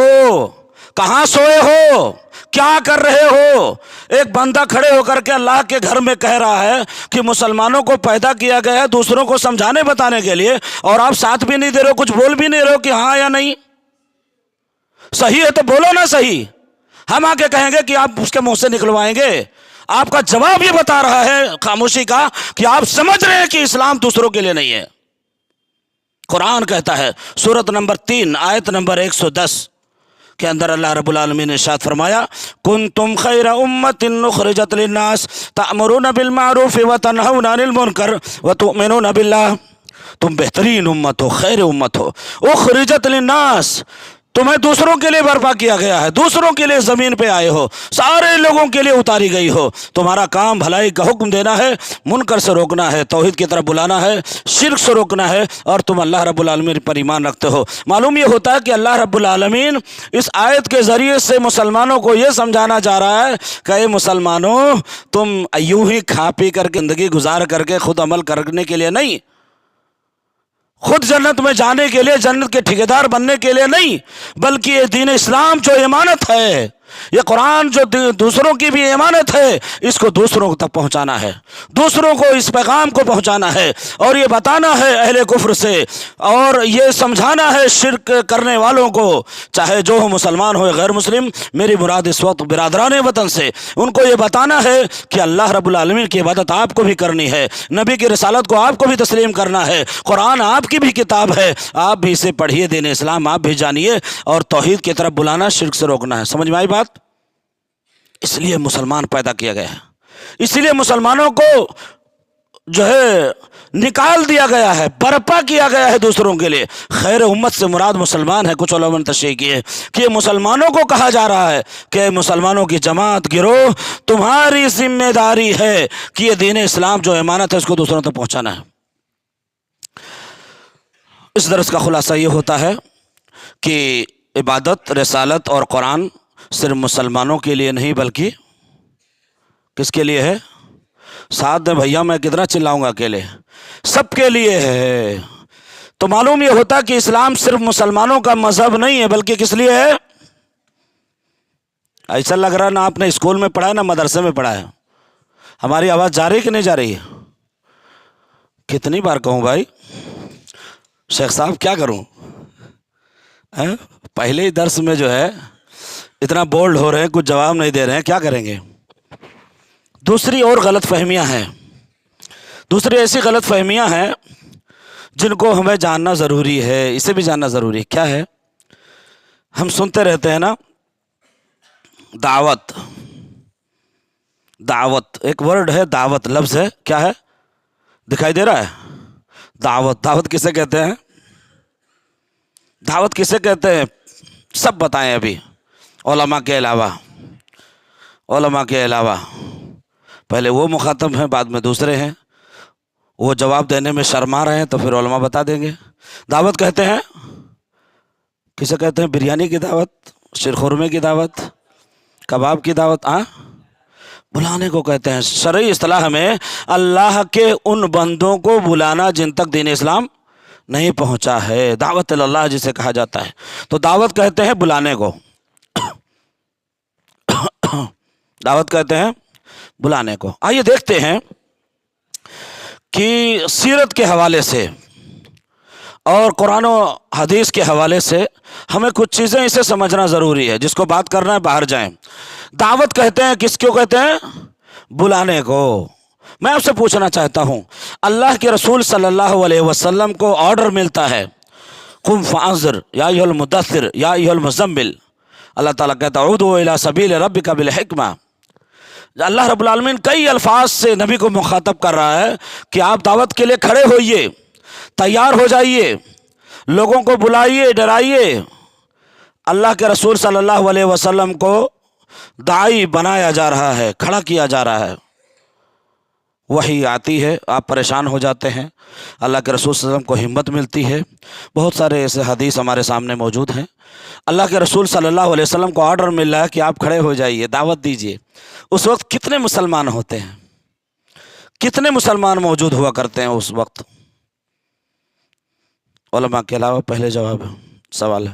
کہاں سوئے ہو؟ کیا کر رہے ہو؟ ایک بندہ کھڑے ہو کر کے اللہ کے گھر میں کہہ رہا ہے کہ مسلمانوں کو پیدا کیا گیا ہے دوسروں کو سمجھانے بتانے کے لیے، اور آپ ساتھ بھی نہیں دے رہے ہو، کچھ بول بھی نہیں رہے ہو کہ ہاں یا نہیں۔ صحیح ہے تو بولو نا صحیح، ہم آ کے کہیں گے کہ آپ اس کے منہ سے نکلوائیں گے؟ آپ کا جواب یہ بتا رہا ہے خاموشی کا کہ آپ سمجھ رہے ہیں کہ اسلام دوسروں کے لیے نہیں ہے۔ قرآن کہتا ہے سورۃ نمبر 3 آیت نمبر 110 کے اندر اللہ رب العالمین نے ارشاد فرمایا کنتم خیر امت اخرجت للناس تأمرون بالمعروف وتنہون عن المنکر وتؤمنون باللہ، تم بہترین امت ہو، خیر امت ہو، اخرجت للناس، تمہیں دوسروں کے لیے برپا کیا گیا ہے، دوسروں کے لیے زمین پہ آئے ہو، سارے لوگوں کے لیے اتاری گئی ہو، تمہارا کام بھلائی کا حکم دینا ہے، منکر سے روکنا ہے، توحید کی طرف بلانا ہے، شرک سے روکنا ہے، اور تم اللہ رب العالمین پر ایمان رکھتے ہو۔ معلوم یہ ہوتا ہے کہ اللہ رب العالمین اس آیت کے ذریعے سے مسلمانوں کو یہ سمجھانا چاہ رہا ہے کہ اے مسلمانوں، تم یوں ہی کھا پی کر کے زندگی گزار کر کے خود عمل کرنے کے لیے نہیں، خود جنت میں جانے کے لیے، جنت کے ٹھیکیدار بننے کے لیے نہیں، بلکہ یہ دین اسلام جو امانت ہے، یہ قرآن جو دوسروں کی بھی امانت ہے، اس کو دوسروں تک پہنچانا ہے، دوسروں کو اس پیغام کو پہنچانا ہے، اور یہ بتانا ہے اہل کفر سے، اور یہ سمجھانا ہے شرک کرنے والوں کو، چاہے جو ہو، مسلمان ہو یا غیر مسلم، میری مراد اس وقت برادران وطن سے، ان کو یہ بتانا ہے کہ اللہ رب العالمین کی عبادت آپ کو بھی کرنی ہے، نبی کی رسالت کو آپ کو بھی تسلیم کرنا ہے، قرآن آپ کی بھی کتاب ہے، آپ بھی اسے پڑھیے، دین اسلام آپ بھی جانیے، اور توحید کی طرف بلانا، شرک سے روکنا ہے۔ سمجھ میں آئی بات؟ اس لیے مسلمان پیدا کیا گیا ہے، اس لیے مسلمانوں کو جو ہے نکال دیا گیا ہے، برپا کیا گیا ہے دوسروں کے لیے۔ خیر امت سے مراد مسلمان ہے، کچھ علماء نے تشریح کی ہے کہ یہ مسلمانوں کو کہا جا رہا ہے کہ مسلمانوں کی جماعت، گروہ، تمہاری ذمہ داری ہے کہ یہ دین اسلام جو امانت ہے اس کو دوسروں تک پہنچانا ہے۔ اس درس کا خلاصہ یہ ہوتا ہے کہ عبادت، رسالت اور قرآن صرف مسلمانوں کے لیے نہیں بلکہ کس کے لیے ہے؟ ساتھ دیں بھیا، میں کتنا چلاؤں گا اکیلے، سب کے لیے ہے۔ تو معلوم یہ ہوتا کہ اسلام صرف مسلمانوں کا مذہب نہیں ہے بلکہ کس لیے ہے؟ ایسا لگ رہا نا آپ نے اسکول میں پڑھا ہے نہ مدرسے میں پڑھا ہے۔ ہماری آواز جا رہی کہ نہیں جا رہی ہے؟ کتنی بار کہوں بھائی؟ شیخ صاحب کیا کروں؟ پہلے ہی درس میں جو ہے اتنا بولڈ ہو رہے ہیں، کچھ جواب نہیں دے رہے ہیں، کیا کریں گے؟ دوسری اور غلط فہمیاں ہیں، دوسری ایسی غلط فہمیاں ہیں جن کو ہمیں جاننا ضروری ہے، اسے بھی جاننا ضروری ہے۔ کیا ہے؟ ہم سنتے رہتے ہیں نا دعوت، دعوت ایک ورڈ ہے، دعوت لفظ ہے، کیا ہے؟ دکھائی دے رہا ہے؟ دعوت، دعوت کسے کہتے ہیں؟ دعوت کسے کہتے ہیں؟ سب بتائیں ابھی، علماء کے علاوہ، علماء کے علاوہ پہلے وہ مخاطب ہیں، بعد میں دوسرے ہیں، وہ جواب دینے میں شرما رہے ہیں تو پھر علماء بتا دیں گے۔ دعوت کہتے ہیں کسے کہتے ہیں؟ بریانی کی دعوت، شیرخورمے کی دعوت، کباب کی دعوت، بلانے کو کہتے ہیں۔ شرعی اصطلاح میں اللہ کے ان بندوں کو بلانا جن تک دین اسلام نہیں پہنچا ہے، دعوت اللہ جسے کہا جاتا ہے۔ تو دعوت کہتے ہیں بلانے کو، دعوت کہتے ہیں بلانے کو۔ آئیے دیکھتے ہیں کہ سیرت کے حوالے سے اور قرآن و حدیث کے حوالے سے ہمیں کچھ چیزیں اسے سمجھنا ضروری ہے، جس کو بات کرنا ہے باہر جائیں۔ دعوت کہتے ہیں کس کو کہتے ہیں؟ بلانے کو۔ میں آپ سے پوچھنا چاہتا ہوں، اللہ کے رسول صلی اللہ علیہ وسلم کو آرڈر ملتا ہے قم فانذر یا ایھا المدثر یا ایھا المزمل، اللہ تعالیٰ کہتا ہے ادعو الی سبیل ربک بالحکمہ۔ اللہ رب العالمین کئی الفاظ سے نبی کو مخاطب کر رہا ہے کہ آپ دعوت کے لیے کھڑے ہوئیے، تیار ہو جائیے، لوگوں کو بلائیے، ڈرائیے۔ اللہ کے رسول صلی اللہ علیہ وسلم کو داعی بنایا جا رہا ہے، کھڑا کیا جا رہا ہے۔ وحی آتی ہے، آپ پریشان ہو جاتے ہیں، اللہ کے رسول صلی اللہ علیہ وسلم کو ہمت ملتی ہے۔ بہت سارے ایسے حدیث ہمارے سامنے موجود ہیں، اللہ کے رسول صلی اللہ علیہ وسلم کو آرڈر مل رہا ہے کہ آپ کھڑے ہو جائیے، دعوت دیجیے۔ اس وقت کتنے مسلمان ہوتے ہیں؟ کتنے مسلمان موجود ہوا کرتے ہیں اس وقت؟ علماء کے علاوہ پہلے جواب ہے، سوال ہے۔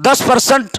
10%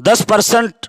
10%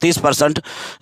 30%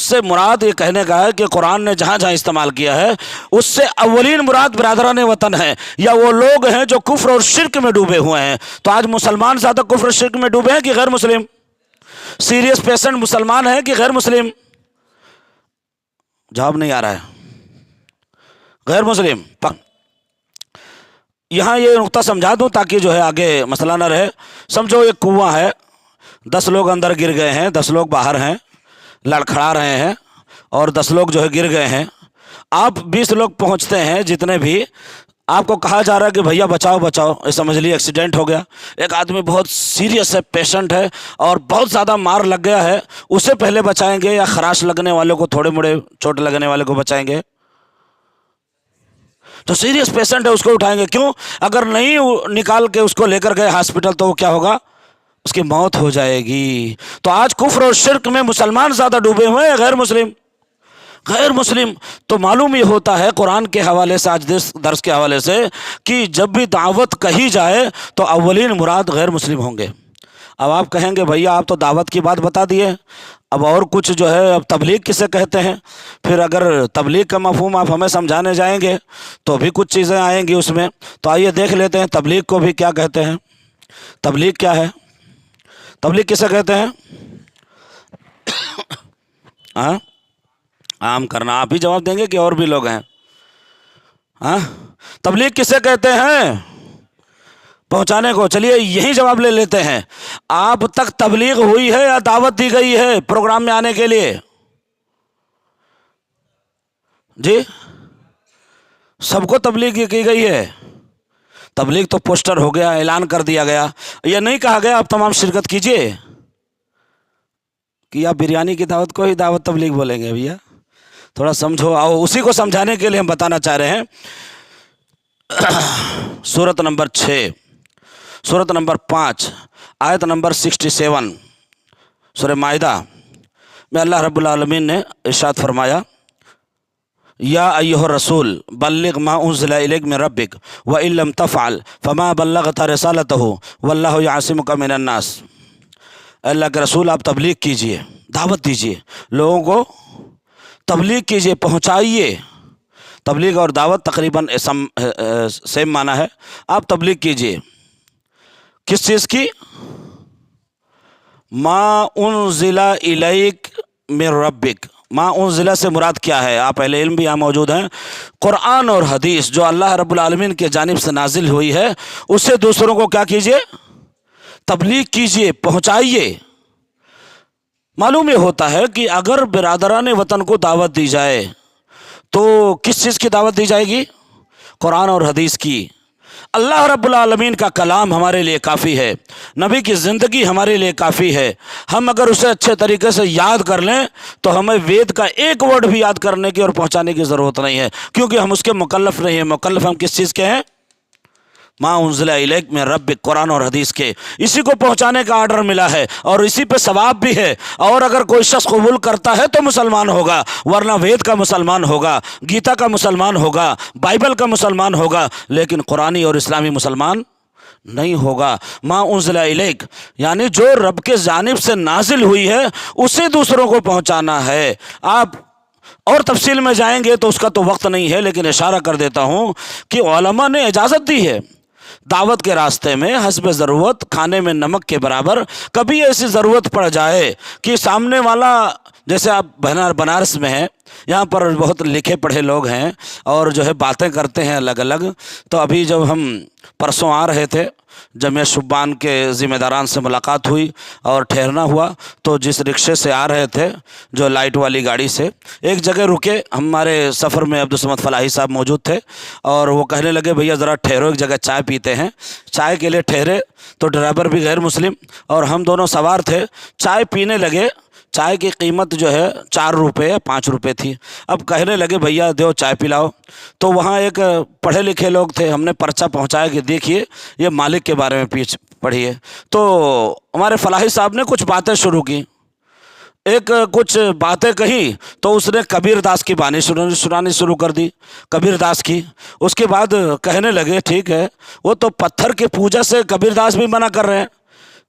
سے مراد یہ کہنے کا ہے کہ قرآن نے جہاں جہاں استعمال کیا ہے اس سے اولین مراد برادران وطن ہے، یا وہ لوگ ہیں جو کفر اور شرک میں ڈوبے ہوئے ہیں۔ تو آج مسلمان زیادہ کفر اور شرک میں ڈوبے ہیں کہ غیر مسلم؟ سیریس پیشنٹ مسلمان ہیں کہ غیر مسلم؟ جواب نہیں آ رہا ہے، غیر مسلم۔ یہاں یہ نقطہ سمجھا دوں تاکہ جو ہے آگے مسئلہ نہ رہے۔ سمجھو ایک کنواں ہے، 10 لوگ اندر گر گئے ہیں، 10 لوگ باہر ہیں، لڑکھڑا رہے ہیں، اور 10 لوگ جو ہے گر گئے ہیں۔ آپ 20 لوگ پہنچتے ہیں، جتنے بھی آپ کو کہا جا رہا ہے کہ بھیا بچاؤ بچاؤ، یہ سمجھ لیے ایکسیڈنٹ ہو گیا، ایک آدمی بہت سیریس ہے، پیشنٹ ہے اور بہت زیادہ مار لگ گیا ہے، اسے پہلے بچائیں گے یا خراش لگنے والے کو، تھوڑے موڑے چوٹ لگنے والے کو بچائیں گے؟ تو سیریس پیشنٹ ہے اس کو اٹھائیں گے، کیوں؟ اگر نہیں نکال کے اس کو لے کر گئے ہاسپٹل تو وہ کیا ہوگا؟ اس کی موت ہو جائے گی۔ تو آج کفر اور شرک میں مسلمان زیادہ ڈوبے ہوئے ہیں غیر مسلم؟ غیر مسلم۔ تو معلوم یہ ہوتا ہے قرآن کے حوالے سے، آج درس کے حوالے سے، کہ جب بھی دعوت کہی جائے تو اولین مراد غیر مسلم ہوں گے۔ اب آپ کہیں گے بھیا آپ تو دعوت کی بات بتا دیے، اب اور کچھ جو ہے، اب تبلیغ کسے کہتے ہیں؟ پھر اگر تبلیغ کا مفہوم آپ ہمیں سمجھانے جائیں گے تو بھی کچھ چیزیں آئیں گی اس میں۔ تو آئیے دیکھ لیتے ہیں تبلیغ کو بھی کیا کہتے ہیں۔ تبلیغ کیا ہے؟ تبلیغ کسے کہتے ہیں؟ ہاں، عام کرنا۔ آپ ہی جواب دیں گے کہ اور بھی لوگ ہیں؟ ہاں، تبلیغ کسے کہتے ہیں؟ پہنچانے کو۔ چلیے یہی جواب لے لیتے ہیں، آپ تک تبلیغ ہوئی ہے یا دعوت دی گئی ہے پروگرام میں آنے کے لیے؟ جی، سب کو تبلیغ کی گئی ہے؟ تبلیغ تو پوسٹر ہو گیا، اعلان کر دیا گیا، یہ نہیں کہا گیا آپ تمام شرکت کیجئے؟ کہ آپ بریانی کی دعوت کو ہی دعوت تبلیغ بولیں گے؟ بھیا تھوڑا سمجھو، آؤ اسی کو سمجھانے کے لیے ہم بتانا چاہ رہے ہیں۔ سورت نمبر 6، سورت نمبر 5، آیت نمبر 67، سورہ مائدہ میں اللہ رب العالمین نے ارشاد فرمایا، یا ایھا الرسول بلغ ما انزل الیک من ربک وان لم تفعل فما بلغت رسالتہ واللہ یعصمک من الناس۔ اللہ کے رسول آپ تبلیغ کیجئے، دعوت دیجئے، لوگوں کو تبلیغ کیجئے، پہنچائیے۔ تبلیغ اور دعوت تقریباً سیم معنی ہے۔ آپ تبلیغ کیجئے کس چیز کی؟ ما انزل الیک من ربک۔ ما انزل سے مراد کیا ہے؟ آپ اہل علم بھی یہاں موجود ہیں۔ قرآن اور حدیث جو اللہ رب العالمین کی جانب سے نازل ہوئی ہے، اسے دوسروں کو کیا کیجئے؟ تبلیغ کیجئے، پہنچائیے۔ معلوم یہ ہوتا ہے کہ اگر برادران وطن کو دعوت دی جائے تو کس چیز کی دعوت دی جائے گی؟ قرآن اور حدیث کی۔ اللہ رب العالمین کا کلام ہمارے لیے کافی ہے، نبی کی زندگی ہمارے لیے کافی ہے۔ ہم اگر اسے اچھے طریقے سے یاد کر لیں تو ہمیں وید کا ایک ورڈ بھی یاد کرنے کی اور پہنچانے کی ضرورت نہیں ہے، کیونکہ ہم اس کے مکلف نہیں ہیں۔ مکلف ہم کس چیز کے ہیں؟ ما انزل الیک من ربک، قرآن اور حدیث کے۔ اسی کو پہنچانے کا آرڈر ملا ہے اور اسی پہ ثواب بھی ہے۔ اور اگر کوئی شخص قبول کرتا ہے تو مسلمان ہوگا، ورنہ وید کا مسلمان ہوگا، گیتا کا مسلمان ہوگا، بائبل کا مسلمان ہوگا، لیکن قرآنی اور اسلامی مسلمان نہیں ہوگا۔ ما انزل الیک یعنی جو رب کے جانب سے نازل ہوئی ہے اسے دوسروں کو پہنچانا ہے۔ آپ اور تفصیل میں جائیں گے تو اس کا تو وقت نہیں ہے، لیکن اشارہ کر دیتا ہوں کہ علماء نے اجازت دی ہے دعوت کے راستے میں حسب ضرورت کھانے میں نمک کے برابر۔ کبھی ایسی ضرورت پڑ جائے کہ سامنے والا، جیسے آپ بنارس میں ہیں، یہاں پر بہت لکھے پڑھے لوگ ہیں اور جو ہے باتیں کرتے ہیں الگ الگ۔ تو ابھی جب ہم پرسوں آ رہے تھے، جمعیت شبان کے ذمہ داران سے ملاقات ہوئی اور ٹھہرنا ہوا، تو جس رکشے سے آ رہے تھے، جو لائٹ والی گاڑی سے، ایک جگہ رکے۔ ہمارے سفر میں عبدالصمد فلاحی صاحب موجود تھے اور وہ کہنے لگے بھیا ذرا ٹھہرو، ایک جگہ چائے پیتے ہیں۔ چائے کے لیے ٹھہرے تو ڈرائیور بھی غیر مسلم اور ہم دونوں سوار تھے، چائے پینے لگے۔ چائے کی قیمت جو ہے 4 روپے یا 5 روپے تھی۔ اب کہنے لگے بھیا دیو چائے پلاؤ۔ تو وہاں ایک پڑھے لکھے لوگ تھے، ہم نے پرچہ پہنچایا کہ دیکھیے یہ مالک کے بارے میں پڑھیے۔ تو ہمارے فلاحی صاحب نے کچھ باتیں شروع کی، کچھ باتیں کہیں تو اس نے کبیر داس کی بانی سنانی شروع کر دی، کبیر داس کی۔ اس کے بعد کہنے لگے ٹھیک ہے، وہ تو پتھر کی پوجا سے کبیر داس بھی منع کر رہے ہیں،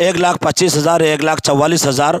1,25,000, 1,44,000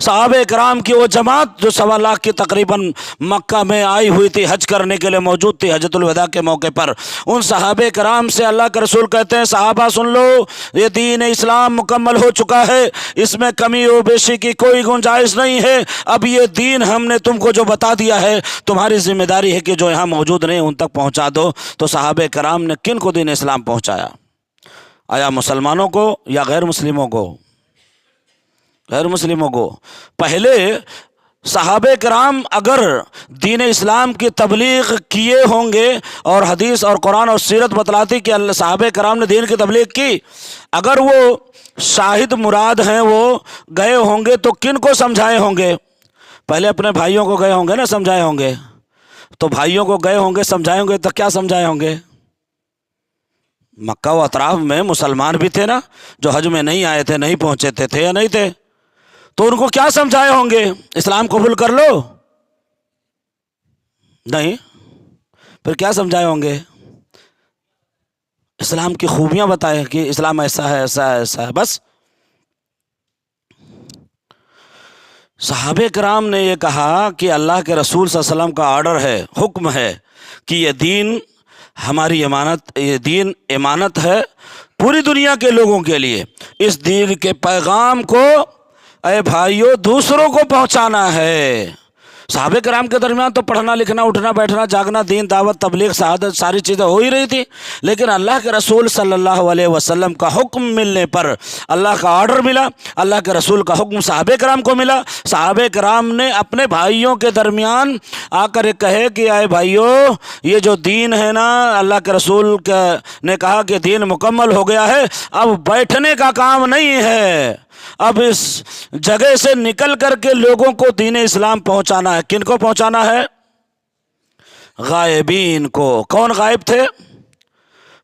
صحابہ کرام کی وہ جماعت جو 1.25 لاکھ کی تقریباً مکہ میں آئی ہوئی تھی، حج کرنے کے لیے موجود تھی حجۃ الوداع کے موقع پر، ان صحابہ کرام سے اللہ کے رسول کہتے ہیں صحابہ سن لو، یہ دین اسلام مکمل ہو چکا ہے، اس میں کمی و بیشی کی کوئی گنجائش نہیں ہے، اب یہ دین ہم نے تم کو جو بتا دیا ہے تمہاری ذمہ داری ہے کہ جو یہاں موجود نہیں ان تک پہنچا دو۔ تو صحابہ کرام نے کن کو دین اسلام پہنچایا؟ آیا مسلمانوں کو یا غیر مسلموں کو؟ غیر مسلموں کو۔ پہلے صحابہ کرام اگر دین اسلام کی تبلیغ کیے ہوں گے، اور حدیث اور قرآن اور سیرت بتلاتی کہ اللہ صحابہ کرام نے دین کی تبلیغ کی، اگر وہ شاہد مراد ہیں وہ گئے ہوں گے تو کن کو سمجھائے ہوں گے؟ پہلے اپنے بھائیوں کو گئے ہوں گے نا، سمجھائے ہوں گے، تو بھائیوں کو گئے ہوں گے سمجھائے ہوں گے تو کیا سمجھائے ہوں گے؟ مکہ و اطراف میں مسلمان بھی تھے نا، جو حج میں نہیں آئے تھے، نہیں پہنچے تھے یا نہیں تھے، تو ان کو کیا سمجھائے ہوں گے؟ اسلام قبول کر لو؟ نہیں، پھر کیا سمجھائے ہوں گے؟ اسلام کی خوبیاں بتائے کہ اسلام ایسا ہے ایسا ہے ایسا ہے، بس۔ صحابہ کرام نے یہ کہا کہ اللہ کے رسول صلی اللہ علیہ وسلم کا آرڈر ہے، حکم ہے کہ یہ دین ہماری امانت، یہ دین امانت ہے پوری دنیا کے لوگوں کے لیے، اس دین کے پیغام کو اے بھائیو دوسروں کو پہنچانا ہے۔ صحابہ کرام کے درمیان تو پڑھنا لکھنا اٹھنا بیٹھنا جاگنا دین دعوت تبلیغ شہادت ساری چیزیں ہو ہی رہی تھی، لیکن اللہ کے رسول صلی اللہ علیہ وسلم کا حکم ملنے پر، اللہ کا آرڈر ملا، اللہ کے رسول کا حکم صحابہ کرام کو ملا، صحابہ کرام نے اپنے بھائیوں کے درمیان آ کر یہ کہے کہ اے بھائیو یہ جو دین ہے نا، اللہ کے رسول نے کہا کہ دین مکمل ہو گیا ہے، اب بیٹھنے کا کام نہیں ہے، اب اس جگہ سے نکل کر کے لوگوں کو دین اسلام پہنچانا ہے۔ کن کو پہنچانا ہے؟ غائبین کو۔ کون غائب تھے؟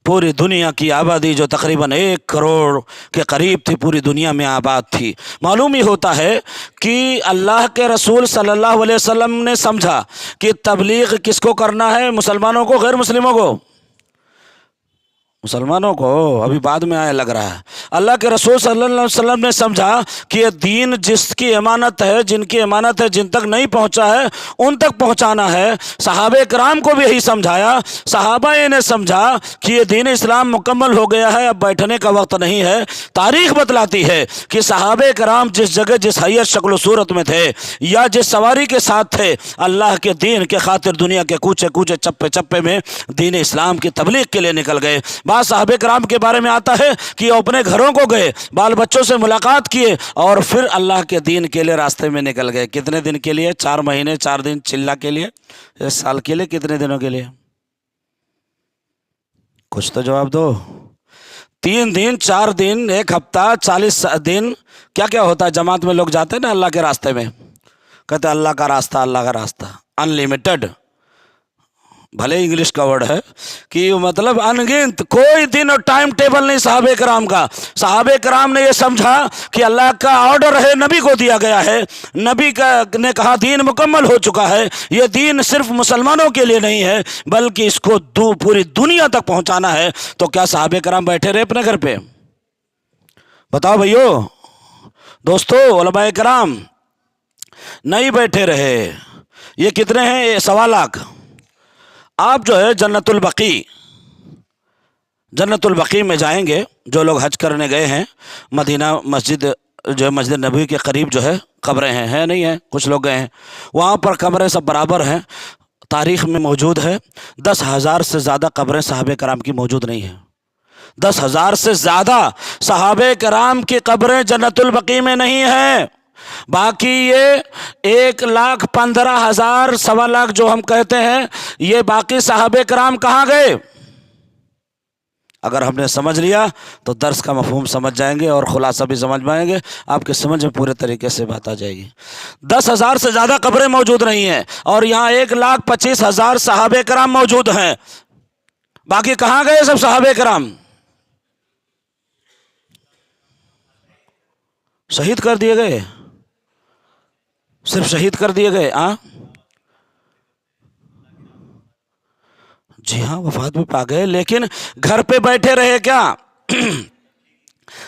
پوری دنیا کی آبادی جو تقریباً 1 کروڑ کے قریب تھی، پوری دنیا میں آباد تھی۔ معلوم ہی ہوتا ہے کہ اللہ کے رسول صلی اللہ علیہ وسلم نے سمجھا کہ تبلیغ کس کو کرنا ہے، مسلمانوں کو غیر مسلموں کو؟ مسلمانوں کو، ابھی بعد میں آیا لگ رہا ہے۔ اللہ کے رسول صلی اللہ علیہ وسلم نے سمجھا کہ یہ دین جس کی امانت ہے، جن کی امانت ہے، جن تک نہیں پہنچا ہے ان تک پہنچانا ہے۔ صحابہ کرام کو بھی یہی سمجھایا، صحابہ نے سمجھا کہ یہ دین اسلام مکمل ہو گیا ہے، اب بیٹھنے کا وقت نہیں ہے۔ تاریخ بتلاتی ہے کہ صحابہ کرام جس جگہ جس حیثیت شکل و صورت میں تھے یا جس سواری کے ساتھ تھے، اللہ کے دین کے خاطر دنیا کے کوچے کوچے چپے چپے میں دین اسلام کی تبلیغ کے لیے نکل گئے۔ بعض صحابہ کرام کے بارے میں آتا ہے کہ وہ اپنے گھروں کو گئے، بال بچوں سے ملاقات کیے اور پھر اللہ کے دین کے لیے راستے میں نکل گئے۔ کتنے دن کے لیے؟ 4 مہینے 4 دن چلہ کے لیے، 1 سال کے لیے، کتنے دنوں کے لیے؟ کچھ تو جواب دو۔ 3 دن 4 دن 1 ہفتہ 40 دن، کیا کیا ہوتا ہے؟ جماعت میں لوگ جاتے ہیں نا اللہ کے راستے میں، کہتے ہیں اللہ کا راستہ، اللہ کا راستہ ان لمیٹڈ، بھلے انگلش کا ورڈ ہے کہ مطلب انگنت، کوئی دن اور ٹائم ٹیبل نہیں صحابہ کرام کا۔ صحابہ کرام نے یہ سمجھا کہ اللہ کا آرڈر ہے، نبی کو دیا گیا ہے، نبی نے کہا دین مکمل ہو چکا ہے، یہ دین صرف مسلمانوں کے لیے نہیں ہے بلکہ اس کو پوری دنیا تک پہنچانا ہے۔ تو کیا صحابہ کرام بیٹھے رہے اپنے گھر پہ؟ بتاؤ بھائیو دوستو، علماء کرام نہیں بیٹھے رہے۔ یہ کتنے ہیں؟ 1.25 لاکھ۔ آپ جو ہے جنت البقیع میں جائیں گے، جو لوگ حج کرنے گئے ہیں، مدینہ مسجد جو ہے مسجد نبوی کے قریب جو ہے قبریں ہیں نہیں ہیں، کچھ لوگ گئے ہیں، وہاں پر قبریں سب برابر ہیں، تاریخ میں موجود ہے 10,000 سے زیادہ قبریں صحابہ کرام کی موجود نہیں ہیں۔ 10,000 سے زیادہ صحابہ کرام کی قبریں جنت البقیع میں نہیں ہیں۔ باقی یہ 1,15,000 1.25 لاکھ جو ہم کہتے ہیں، یہ باقی صحابہ کرام کہاں گئے؟ اگر ہم نے سمجھ لیا تو درس کا مفہوم سمجھ جائیں گے اور خلاصہ بھی سمجھ پائیں گے، آپ کے سمجھ میں پورے طریقے سے بات آ جائے گی۔ 10,000 سے زیادہ قبریں موجود نہیں ہیں اور یہاں 1,25,000 صحابہ کرام موجود ہیں۔ باقی کہاں گئے سب صحابہ کرام؟ شہید کر دیے گئے، صرف شہید کر دیے گئے۔ جی ہاں، وفات بھی پا گئے، لیکن گھر پہ بیٹھے رہے کیا؟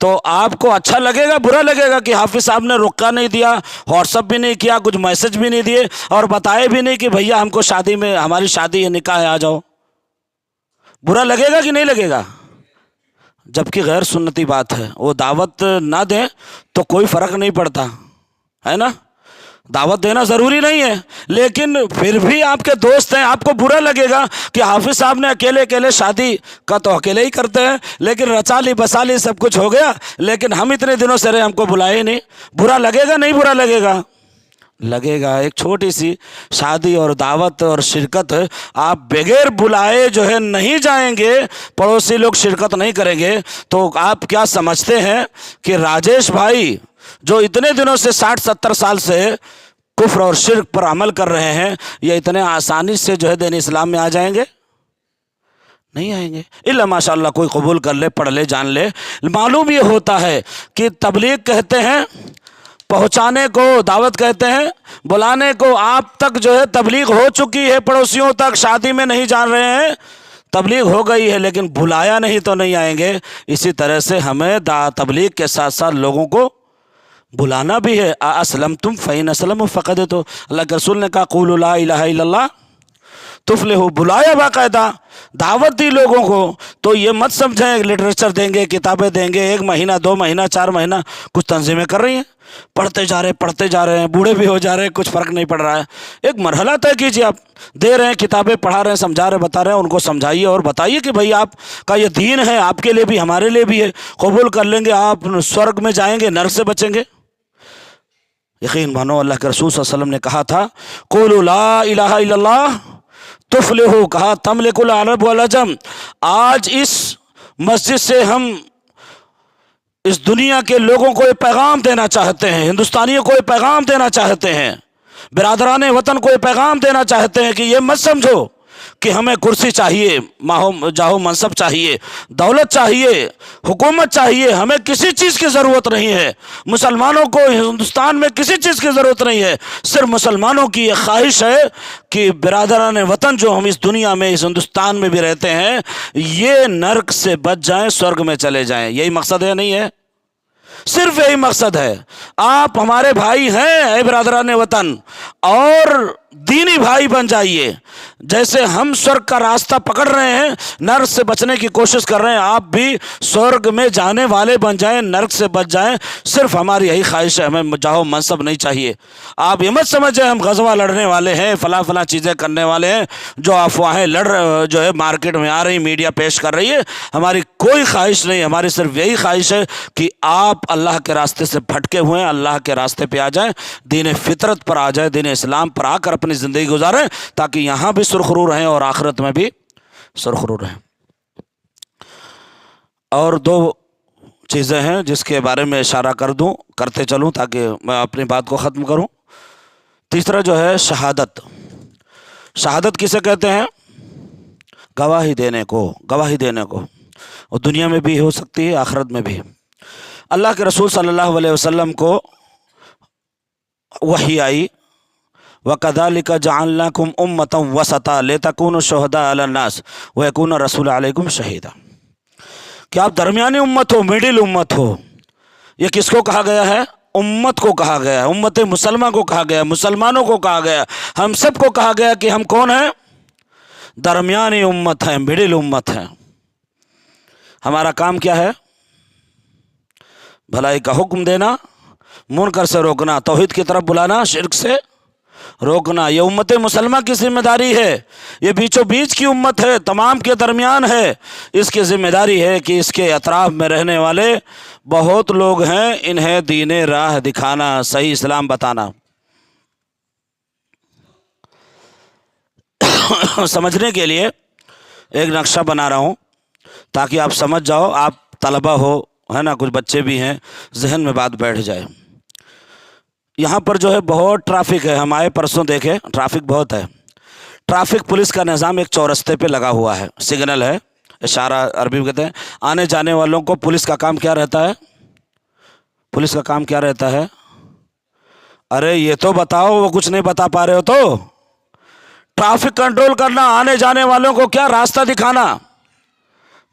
تو آپ کو اچھا لگے گا برا لگے گا کہ حافظ صاحب نے رکا نہیں دیا، واٹس اپ بھی نہیں کیا، کچھ میسج بھی نہیں دیے اور بتائے بھی نہیں کہ بھیا ہم کو شادی میں، ہماری شادی ہے، نکاح ہے، آ جاؤ؟ برا لگے گا کہ نہیں لگے گا؟ جبکہ غیر سنتی بات ہے، وہ دعوت نہ دیں تو کوئی فرق نہیں پڑتا ہے نا، دعوت دینا ضروری نہیں ہے، لیکن پھر بھی آپ کے دوست ہیں، آپ کو برا لگے گا کہ حافظ صاحب نے اکیلے اکیلے شادی کا تو اکیلے ہی کرتے ہیں، لیکن رچالی بسالی سب کچھ ہو گیا، لیکن ہم اتنے دنوں سے رہے، ہم کو بلائے نہیں۔ برا لگے گا نہیں برا لگے گا؟ لگے گا۔ ایک چھوٹی سی شادی اور دعوت اور شرکت آپ بغیر بلائے جو ہے نہیں جائیں گے، پڑوسی لوگ شرکت نہیں کریں گے، تو آپ کیا سمجھتے ہیں کہ راجیش بھائی جو اتنے دنوں سے 60-70 سال سے کفر اور شرک پر عمل کر رہے ہیں، یہ اتنے آسانی سے جو ہے دین اسلام میں آ جائیں گے؟ نہیں آئیں گے، الا ماشاء اللہ کوئی قبول کر لے، پڑھ لے، جان لے۔ معلوم یہ ہوتا ہے کہ تبلیغ کہتے ہیں پہنچانے کو، دعوت کہتے ہیں بلانے کو، آپ تک جو ہے تبلیغ ہو چکی ہے، پڑوسیوں تک، شادی میں نہیں جان رہے ہیں، تبلیغ ہو گئی ہے لیکن بلایا نہیں تو نہیں آئیں گے۔ اسی طرح سے ہمیں تبلیغ کے ساتھ ساتھ لوگوں کو بلانا بھی ہے۔ اسلمتم فإن اسلموا فقد، تو اللہ کے رسول نے کہا قولوا لا الہ الا اللہ تفلحوا، بلایا باقاعدہ، دعوت دی لوگوں کو۔ تو یہ مت سمجھیں لٹریچر دیں گے، کتابیں دیں گے، 1 مہینہ 2 مہینہ 4 مہینہ کچھ تنظیمیں کر رہی ہیں، پڑھتے جا رہے ہیں، بوڑھے بھی ہو جا رہے ہیں، کچھ فرق نہیں پڑ رہا ہے۔ ایک مرحلہ طے کیجیے، آپ دے رہے ہیں کتابیں، پڑھا رہے ہیں، سمجھا رہے ہیں، بتا رہے ہیں، ان کو سمجھائیے اور بتائیے کہ بھائی آپ کا یہ دین ہے، آپ کے لیے بھی ہمارے لیے بھی ہے، قبول کر لیں گے آپ سورگ میں جائیں گے، نرک سے بچیں گے۔ یقین مانو اللہ کے رسول صلی اللہ علیہ وسلم نے کہا تھا قولوا لا الہ الا اللہ تفلحوا، کہا تملک العرب والعجم۔ آج اس مسجد سے ہم اس دنیا کے لوگوں کو یہ پیغام دینا چاہتے ہیں، ہندوستانیوں کو یہ پیغام دینا چاہتے ہیں، برادران وطن کو یہ پیغام دینا چاہتے ہیں کہ یہ مت سمجھو کہ ہمیں کرسی چاہیے، جاہو منصب چاہیے، دولت چاہیے، حکومت چاہیے، ہمیں کسی چیز کی ضرورت نہیں ہے۔ مسلمانوں کو ہندوستان میں کسی چیز کی ضرورت نہیں ہے، صرف مسلمانوں کی یہ خواہش ہے کہ برادران وطن جو ہم اس دنیا میں، اس ہندوستان میں بھی رہتے ہیں، یہ نرک سے بچ جائیں، سورگ میں چلے جائیں۔ یہی مقصد ہے نہیں ہے؟ صرف یہی مقصد ہے۔ آپ ہمارے بھائی ہیں اے برادران وطن، اور دینی بھائی بن جائیے۔ جیسے ہم سورگ کا راستہ پکڑ رہے ہیں، نرک سے بچنے کی کوشش کر رہے ہیں، آپ بھی سورگ میں جانے والے بن جائیں، نرک سے بچ جائیں۔ صرف ہماری یہی خواہش ہے، ہمیں جاہو منصب نہیں چاہیے۔ آپ یہ مت سمجھیں ہم غزوہ لڑنے والے ہیں، فلاں فلاں چیزیں کرنے والے ہیں، جو افواہیں جو ہے مارکیٹ میں آ رہی، میڈیا پیش کر رہی ہے، ہماری کوئی خواہش نہیں، ہماری صرف یہی خواہش ہے کہ آپ اللہ کے راستے سے بھٹکے ہوئے ہیں، اللہ کے راستے پہ آ جائیں، دین فطرت پر آ جائیں، دین اسلام پر آ کر اپنی زندگی گزاریں، تاکہ یہاں بھی سرخرو رہیں اور آخرت میں بھی سرخرو رہیں۔ اور 2 چیزیں ہیں جس کے بارے میں اشارہ کرتے چلوں تاکہ میں اپنی بات کو ختم کروں۔ تیسرا جو ہے شہادت۔ شہادت کسے کہتے ہیں؟ گواہی دینے کو، گواہی دینے کو، اور دنیا میں بھی ہو سکتی ہے، آخرت میں بھی۔ اللہ کے رسول صلی اللہ علیہ وسلم کو وحی آئی وَكَذَلِكَ جَعَلْنَاكُمْ أُمَّةً وَسَطًا لِتَكُونُوا شُهَدَاءَ عَلَى النَّاسِ وَيَكُونَ الرَّسُولُ عَلَيْكُمْ شَهِيدًا، کہ آپ درمیانی امت ہو، مڈل امت ہو۔ یہ کس کو کہا گیا ہے؟ امت کو کہا گیا ہے، امت مسلمہ کو کہا گیا، مسلمانوں کو کہا گیا، ہم سب کو کہا گیا کہ ہم کون ہیں؟ درمیانی امت ہیں، مڈل امت ہیں۔ ہمارا کام کیا ہے؟ بھلائی کا حکم دینا، منکر سے روکنا، توحید کی طرف بلانا، شرک سے روکنا۔ یہ امت مسلمہ کی ذمہ داری ہے، یہ بیچوں بیچ کی امت ہے، تمام کے درمیان ہے۔ اس کی ذمہ داری ہے کہ اس کے اطراف میں رہنے والے بہت لوگ ہیں، انہیں دین راہ دکھانا، صحیح اسلام بتانا۔ سمجھنے کے لیے ایک نقشہ بنا رہا ہوں تاکہ آپ سمجھ جاؤ، آپ طلبہ ہو، ہے نا، کچھ بچے بھی ہیں، ذہن میں بات بیٹھ جائے۔ یہاں پر جو ہے بہت ٹرافک ہے، ہم آئے پرسوں دیکھے، ٹرافک بہت ہے۔ ٹرافک پولیس کا نظام ایک چورستے پہ لگا ہوا ہے، سگنل ہے، اشارہ عربی میں کہتے ہیں۔ آنے جانے والوں کو پولیس کا کام کیا رہتا ہے؟ پولیس کا کام کیا رہتا ہے؟ ارے یہ تو بتاؤ، وہ کچھ نہیں بتا پا رہے ہو تو۔ ٹرافک کنٹرول کرنا، آنے جانے والوں کو کیا راستہ دکھانا۔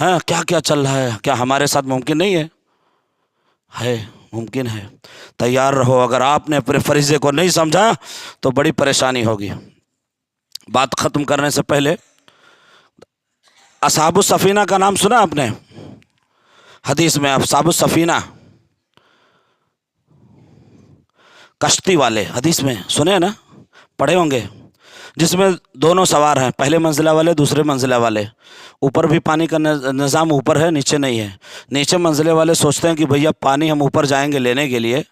ہیں کیا کیا چل رہا ہے، کیا ہمارے ساتھ ممکن نہیں ہے ممکن ہے۔ تیار رہو، اگر آپ نے اپنے فریضے کو نہیں سمجھا تو بڑی پریشانی ہوگی۔ بات ختم کرنے سے پہلے اصحاب السفینہ کا نام سنا آپ نے؟ حدیث میں اصحاب السفینہ کشتی والے، حدیث میں سنے نا، پڑھے ہوں گے، جس میں دونوں سوار ہیں، پہلے منزلہ والے دوسرے منزلہ والے، اوپر بھی پانی کا نظام اوپر ہے نیچے نہیں ہے۔ نیچے منزلے والے سوچتے ہیں کہ بھیا پانی ہم اوپر جائیں گے لینے کے لیے،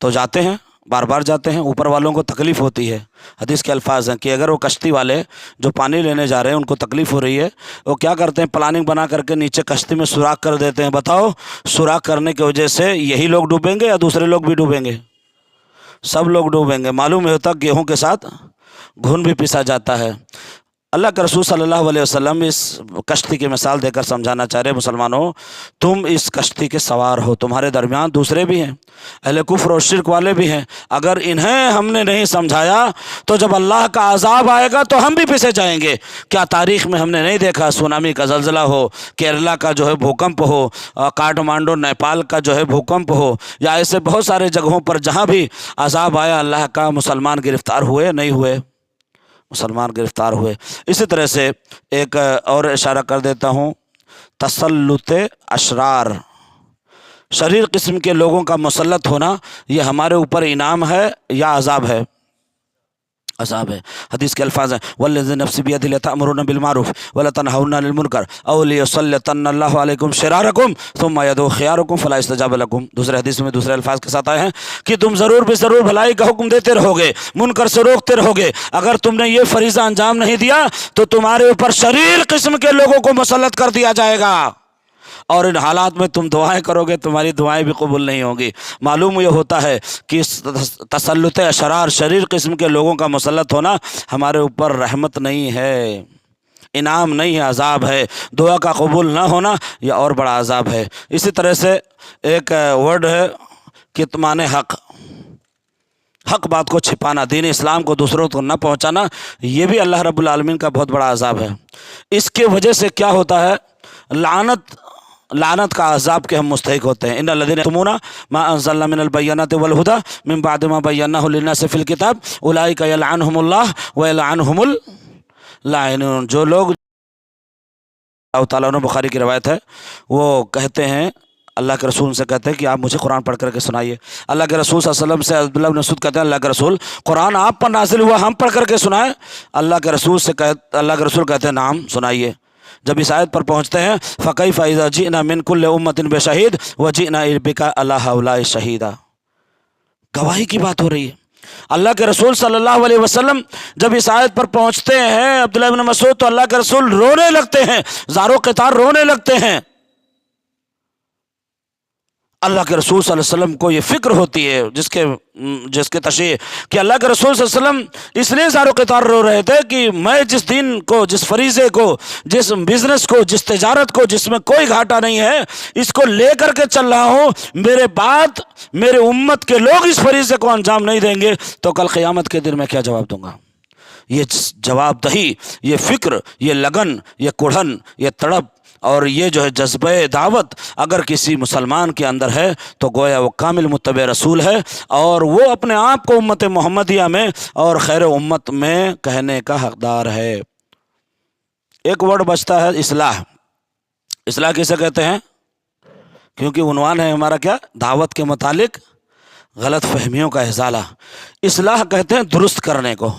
تو جاتے ہیں، بار بار جاتے ہیں، اوپر والوں کو تکلیف ہوتی ہے۔ حدیث کے الفاظ ہیں کہ اگر وہ کشتی والے جو پانی لینے جا رہے ہیں ان کو تکلیف ہو رہی ہے، وہ کیا کرتے ہیں، پلاننگ بنا کر کے نیچے کشتی میں سوراخ کر دیتے ہیں۔ بتاؤ سوراخ کرنے کی وجہ سے یہی لوگ ڈوبیں گے یا دوسرے لوگ بھی ڈوبیں گے؟ سب لوگ ڈوبیں گے۔ معلوم ہوتا گیہوں کے ساتھ گھن بھی پیسا جاتا ہے۔ اللہ کے رسول صلی اللہ علیہ وسلم اس کشتی کی مثال دے کر سمجھانا چاہ رہے، مسلمانوں تم اس کشتی کے سوار ہو، تمہارے درمیان دوسرے بھی ہیں، اہل کفر اور شرک والے بھی ہیں، اگر انہیں ہم نے نہیں سمجھایا تو جب اللہ کا عذاب آئے گا تو ہم بھی پیچھے جائیں گے۔ کیا تاریخ میں ہم نے نہیں دیکھا سونامی کا زلزلہ ہو، کیرلا کا جو ہے بھوکمپ ہو، کاٹمانڈو نیپال کا جو ہے بھوکمپ ہو، یا ایسے بہت سارے جگہوں پر جہاں بھی عذاب آیا اللہ کا، مسلمان گرفتار ہوئے نہیں ہوئے؟ مسلمان گرفتار ہوئے۔ اسی طرح سے ایک اور اشارہ کر دیتا ہوں، تسلط اشرار، شریر قسم کے لوگوں کا مسلط ہونا، یہ ہمارے اوپر انعام ہے یا عذاب ہے؟ عذاب ہے۔ حدیث کے الفاظ ہیں والذی نفسی بیدہ لتأمرون بالمعروف ولتنہون عن المنکر او لیسلطن اللہ علیکم شرارکم ثم یدعو خیارکم فلا یستجاب لکم۔ دوسرے حدیث میں دوسرے الفاظ کے ساتھ آئے ہیں کہ تم ضرور بے ضرور بھلائی کا حکم دیتے رہو گے، منکر سے روکتے رہو گے، اگر تم نے یہ فریضہ انجام نہیں دیا تو تمہارے اوپر شریر قسم کے لوگوں کو مسلط کر دیا جائے گا، اور ان حالات میں تم دعائیں کرو گے تمہاری دعائیں بھی قبول نہیں ہوں گی۔ معلوم یہ ہوتا ہے کہ تسلط اشرار، شریر قسم کے لوگوں کا مسلط ہونا ہمارے اوپر رحمت نہیں ہے، انعام نہیں ہے، عذاب ہے۔ دعا کا قبول نہ ہونا یہ اور بڑا عذاب ہے۔ اسی طرح سے ایک ورڈ ہے کتمان حق، حق بات کو چھپانا، دین اسلام کو دوسروں کو نہ پہنچانا، یہ بھی اللہ رب العالمین کا بہت بڑا عذاب ہے۔ اس کے وجہ سے کیا ہوتا ہے، لعنت کا عذاب کے ہم مستحق ہوتے ہیں۔ ان الذین یکتمون ما انزلنا من البینات والہدی من بعد ما بیناہ للناس فی الکتاب اولئک یلعنہم اللہ ویلعنہم اللاعنون۔ جو لوگ، اللہ تعالیٰ عنہ، بخاری کی روایت ہے، وہ کہتے ہیں، اللہ کے رسول سے کہتے ہیں کہ آپ مجھے قرآن پڑھ کر کے سنائیے۔ اللہ کے رسول صلی اللہ علیہ وسلم سے عبداللہ بن مسعود کہتے ہیں اللہ کے رسول قرآن آپ پر نازل ہوا، ہم پڑھ کر کے سنائیں؟ اللہ کے رسول کہتے ہیں نعم سنائیے۔ جب اس آیت پر پہنچتے ہیں فَكَيْفَ إِذَا جِئْنَا مِن كُلِّ أُمَّةٍ بِشَهِيدٍ وَجِئْنَا بِكَ عَلَىٰ هَؤُلَاءِ شَهِيدًا، گواہی کی بات ہو رہی ہے۔ اللہ کے رسول صلی اللہ علیہ وسلم جب اس آیت پر پہنچتے ہیں عبداللہ بن مسعود، تو اللہ کے رسول رونے لگتے ہیں، زار و قطار رونے لگتے ہیں۔ اللہ کے رسول صلی اللہ علیہ وسلم کو یہ فکر ہوتی ہے جس کے تشریح کہ اللہ کے رسول صلی اللہ علیہ وسلم اس لیے زار و قطار رو رہے تھے کہ میں جس دین کو، جس فریضے کو، جس بزنس کو، جس تجارت کو جس میں کوئی گھاٹا نہیں ہے، اس کو لے کر کے چل رہا ہوں، میرے بعد میرے امت کے لوگ اس فریضے کو انجام نہیں دیں گے تو کل قیامت کے دن میں کیا جواب دوں گا؟ یہ جواب دہی، یہ فکر، یہ لگن، یہ کڑھن، یہ تڑپ اور یہ جو ہے جذبہ دعوت اگر کسی مسلمان کے اندر ہے تو گویا وہ کامل متبع رسول ہے، اور وہ اپنے آپ کو امت محمدیہ میں اور خیر امت میں کہنے کا حقدار ہے۔ ایک ورڈ بچتا ہے اصلاح۔ اصلاح کسے کہتے ہیں؟ کیونکہ عنوان ہے ہمارا کیا، دعوت کے متعلق غلط فہمیوں کا ازالہ۔ اصلاح کہتے ہیں درست کرنے کو۔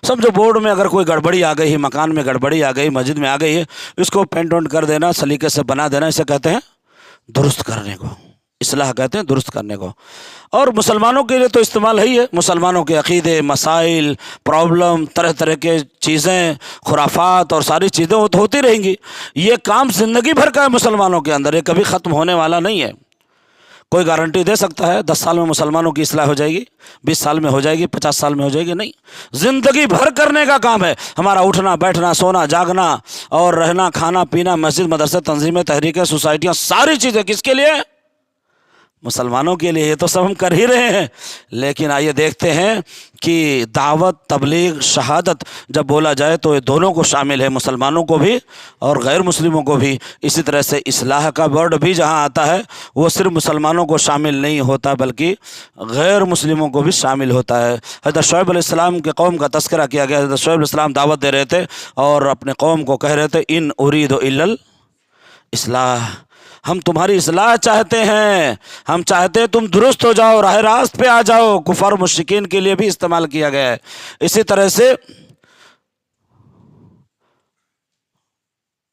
سمجھو بورڈ میں اگر کوئی گڑبڑی آ گئی ہے، مکان میں گڑبڑی آ گئی، مسجد میں آ گئی ہے، اس کو پینٹ وینٹ کر دینا، سلیقے سے بنا دینا، اسے کہتے ہیں درست کرنے کو۔ اصلاح کہتے ہیں درست کرنے کو۔ اور مسلمانوں کے لیے تو استعمال ہے، مسلمانوں کے عقیدے، مسائل، پرابلم، طرح طرح کے چیزیں، خرافات اور ساری چیزیں ہوتی رہیں گی۔ یہ کام زندگی بھر کا ہے مسلمانوں کے اندر، یہ کبھی ختم ہونے والا نہیں ہے۔ کوئی گارنٹی دے سکتا ہے 10 سال میں مسلمانوں کی اصلاح ہو جائے گی، 20 سال میں ہو جائے گی، 50 سال میں ہو جائے گی؟ نہیں، زندگی بھر کرنے کا کام ہے ہمارا، اٹھنا بیٹھنا سونا جاگنا اور رہنا کھانا پینا، مسجد مدرسے تنظیمیں تحریکیں سوسائٹیاں، ساری چیزیں کس کے لیے؟ مسلمانوں کے لیے یہ تو سب ہم کر ہی رہے ہیں، لیکن آئیے دیکھتے ہیں کہ دعوت، تبلیغ، شہادت جب بولا جائے تو یہ دونوں کو شامل ہے، مسلمانوں کو بھی اور غیر مسلموں کو بھی۔ اسی طرح سے اصلاح کا ورڈ بھی جہاں آتا ہے وہ صرف مسلمانوں کو شامل نہیں ہوتا بلکہ غیر مسلموں کو بھی شامل ہوتا ہے۔ حضرت شعیب علیہ السلام کے قوم کا تذکرہ کیا گیا۔ حضرت شعیب علیہ السلام دعوت دے رہے تھے اور اپنے قوم کو کہہ رہے تھے ان ارید الا الاصلاح، ہم تمہاری اصلاح چاہتے ہیں، ہم چاہتے ہیں تم درست ہو جاؤ، راہ راست پہ آ جاؤ۔ کفار مشرکین کے لیے بھی استعمال کیا گیا ہے۔ اسی طرح سے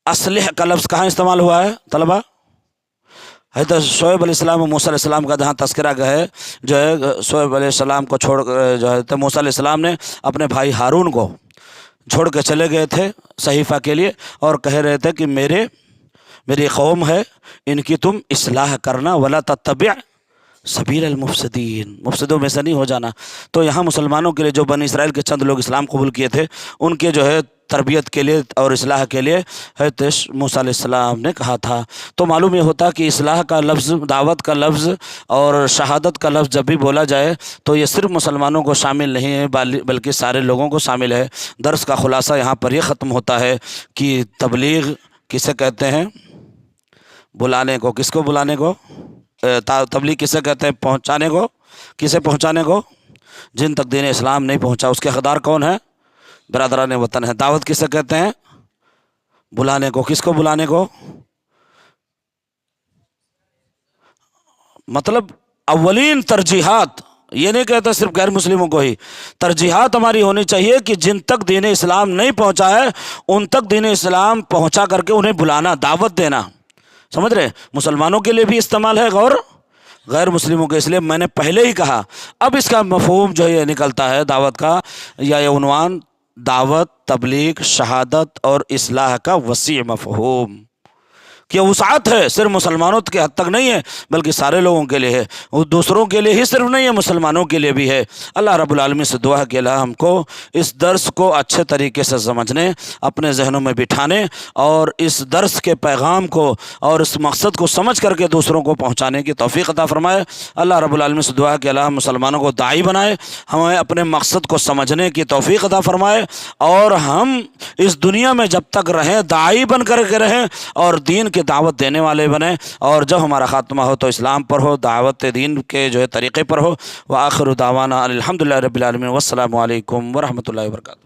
اصلح کا لفظ کہاں استعمال ہوا ہے طلبہ؟ حضرت شعیب علیہ السلام و موسیٰ علیہ السلام کا جہاں تذکرہ ہے، جو ہے شعیب علیہ السلام کو چھوڑ جو ہے موسیٰ علیہ السلام نے اپنے بھائی ہارون کو چھوڑ کے چلے گئے تھے صحیفہ کے لیے، اور کہہ رہے تھے کہ میری قوم ہے، ان کی تم اصلاح کرنا، ولا تتبع سبیل المفسدین، مفسدوں میں سے نہیں ہو جانا۔ تو یہاں مسلمانوں کے لیے جو بنی اسرائیل کے چند لوگ اسلام قبول کیے تھے، ان کے جو ہے تربیت کے لیے اور اصلاح کے لیے حضرت موسیٰ علیہ السلام نے کہا تھا۔ تو معلوم یہ ہوتا کہ اصلاح کا لفظ، دعوت کا لفظ اور شہادت کا لفظ جب بھی بولا جائے تو یہ صرف مسلمانوں کو شامل نہیں ہے بلکہ سارے لوگوں کو شامل ہے۔ درس کا خلاصہ یہاں پر یہ ختم ہوتا ہے کہ تبلیغ کسے کہتے ہیں؟ بلانے کو۔ کس کو بلانے کو؟ تبلیغ کسے کہتے ہیں؟ پہنچانے کو۔ کسے پہنچانے کو؟ جن تک دین اسلام نہیں پہنچا۔ اس کے حقدار کون ہے؟ برادران وطن ہے۔ دعوت کسے کہتے ہیں؟ بلانے کو۔ کس کو بلانے کو؟ مطلب اولین ترجیحات، یہ نہیں کہتا صرف غیر مسلموں کو ہی، ترجیحات ہماری ہونی چاہیے کہ جن تک دین اسلام نہیں پہنچا ہے ان تک دین اسلام پہنچا کر کے انہیں بلانا، دعوت دینا۔ سمجھ رہے؟ مسلمانوں کے لیے بھی استعمال ہے اور غیر مسلموں کے۔ اس لیے میں نے پہلے ہی کہا، اب اس کا مفہوم جو یہ نکلتا ہے دعوت کا، یا یہ عنوان دعوت، تبلیغ، شہادت اور اصلاح کا وسیع مفہوم، کہ وسعت ہے، صرف مسلمانوں کے حد تک نہیں ہے بلکہ سارے لوگوں کے لیے ہے، وہ دوسروں کے لیے ہی صرف نہیں ہے، مسلمانوں کے لیے بھی ہے۔ اللہ رب العالمین سے دعا کہ اللہ ہم کو اس درس کو اچھے طریقے سے سمجھنے، اپنے ذہنوں میں بٹھانے اور اس درس کے پیغام کو اور اس مقصد کو سمجھ کر کے دوسروں کو پہنچانے کی توفیق عطا فرمائے۔ اللہ رب العالمین سے دعا کہ اللہ مسلمانوں کو داعی بنائے، ہمیں اپنے مقصد کو سمجھنے کی توفیق عطا فرمائے، اور ہم اس دنیا میں جب تک رہیں داعی بن کر کے رہیں اور دین کی دعوت دینے والے بنیں، اور جب ہمارا خاتمہ ہو تو اسلام پر ہو، دعوت دین کے جو ہے طریقے پر ہو۔ وآخر دعوانا الحمدللہ رب العالمین، والسلام علیکم ورحمۃ اللہ وبرکاتہ۔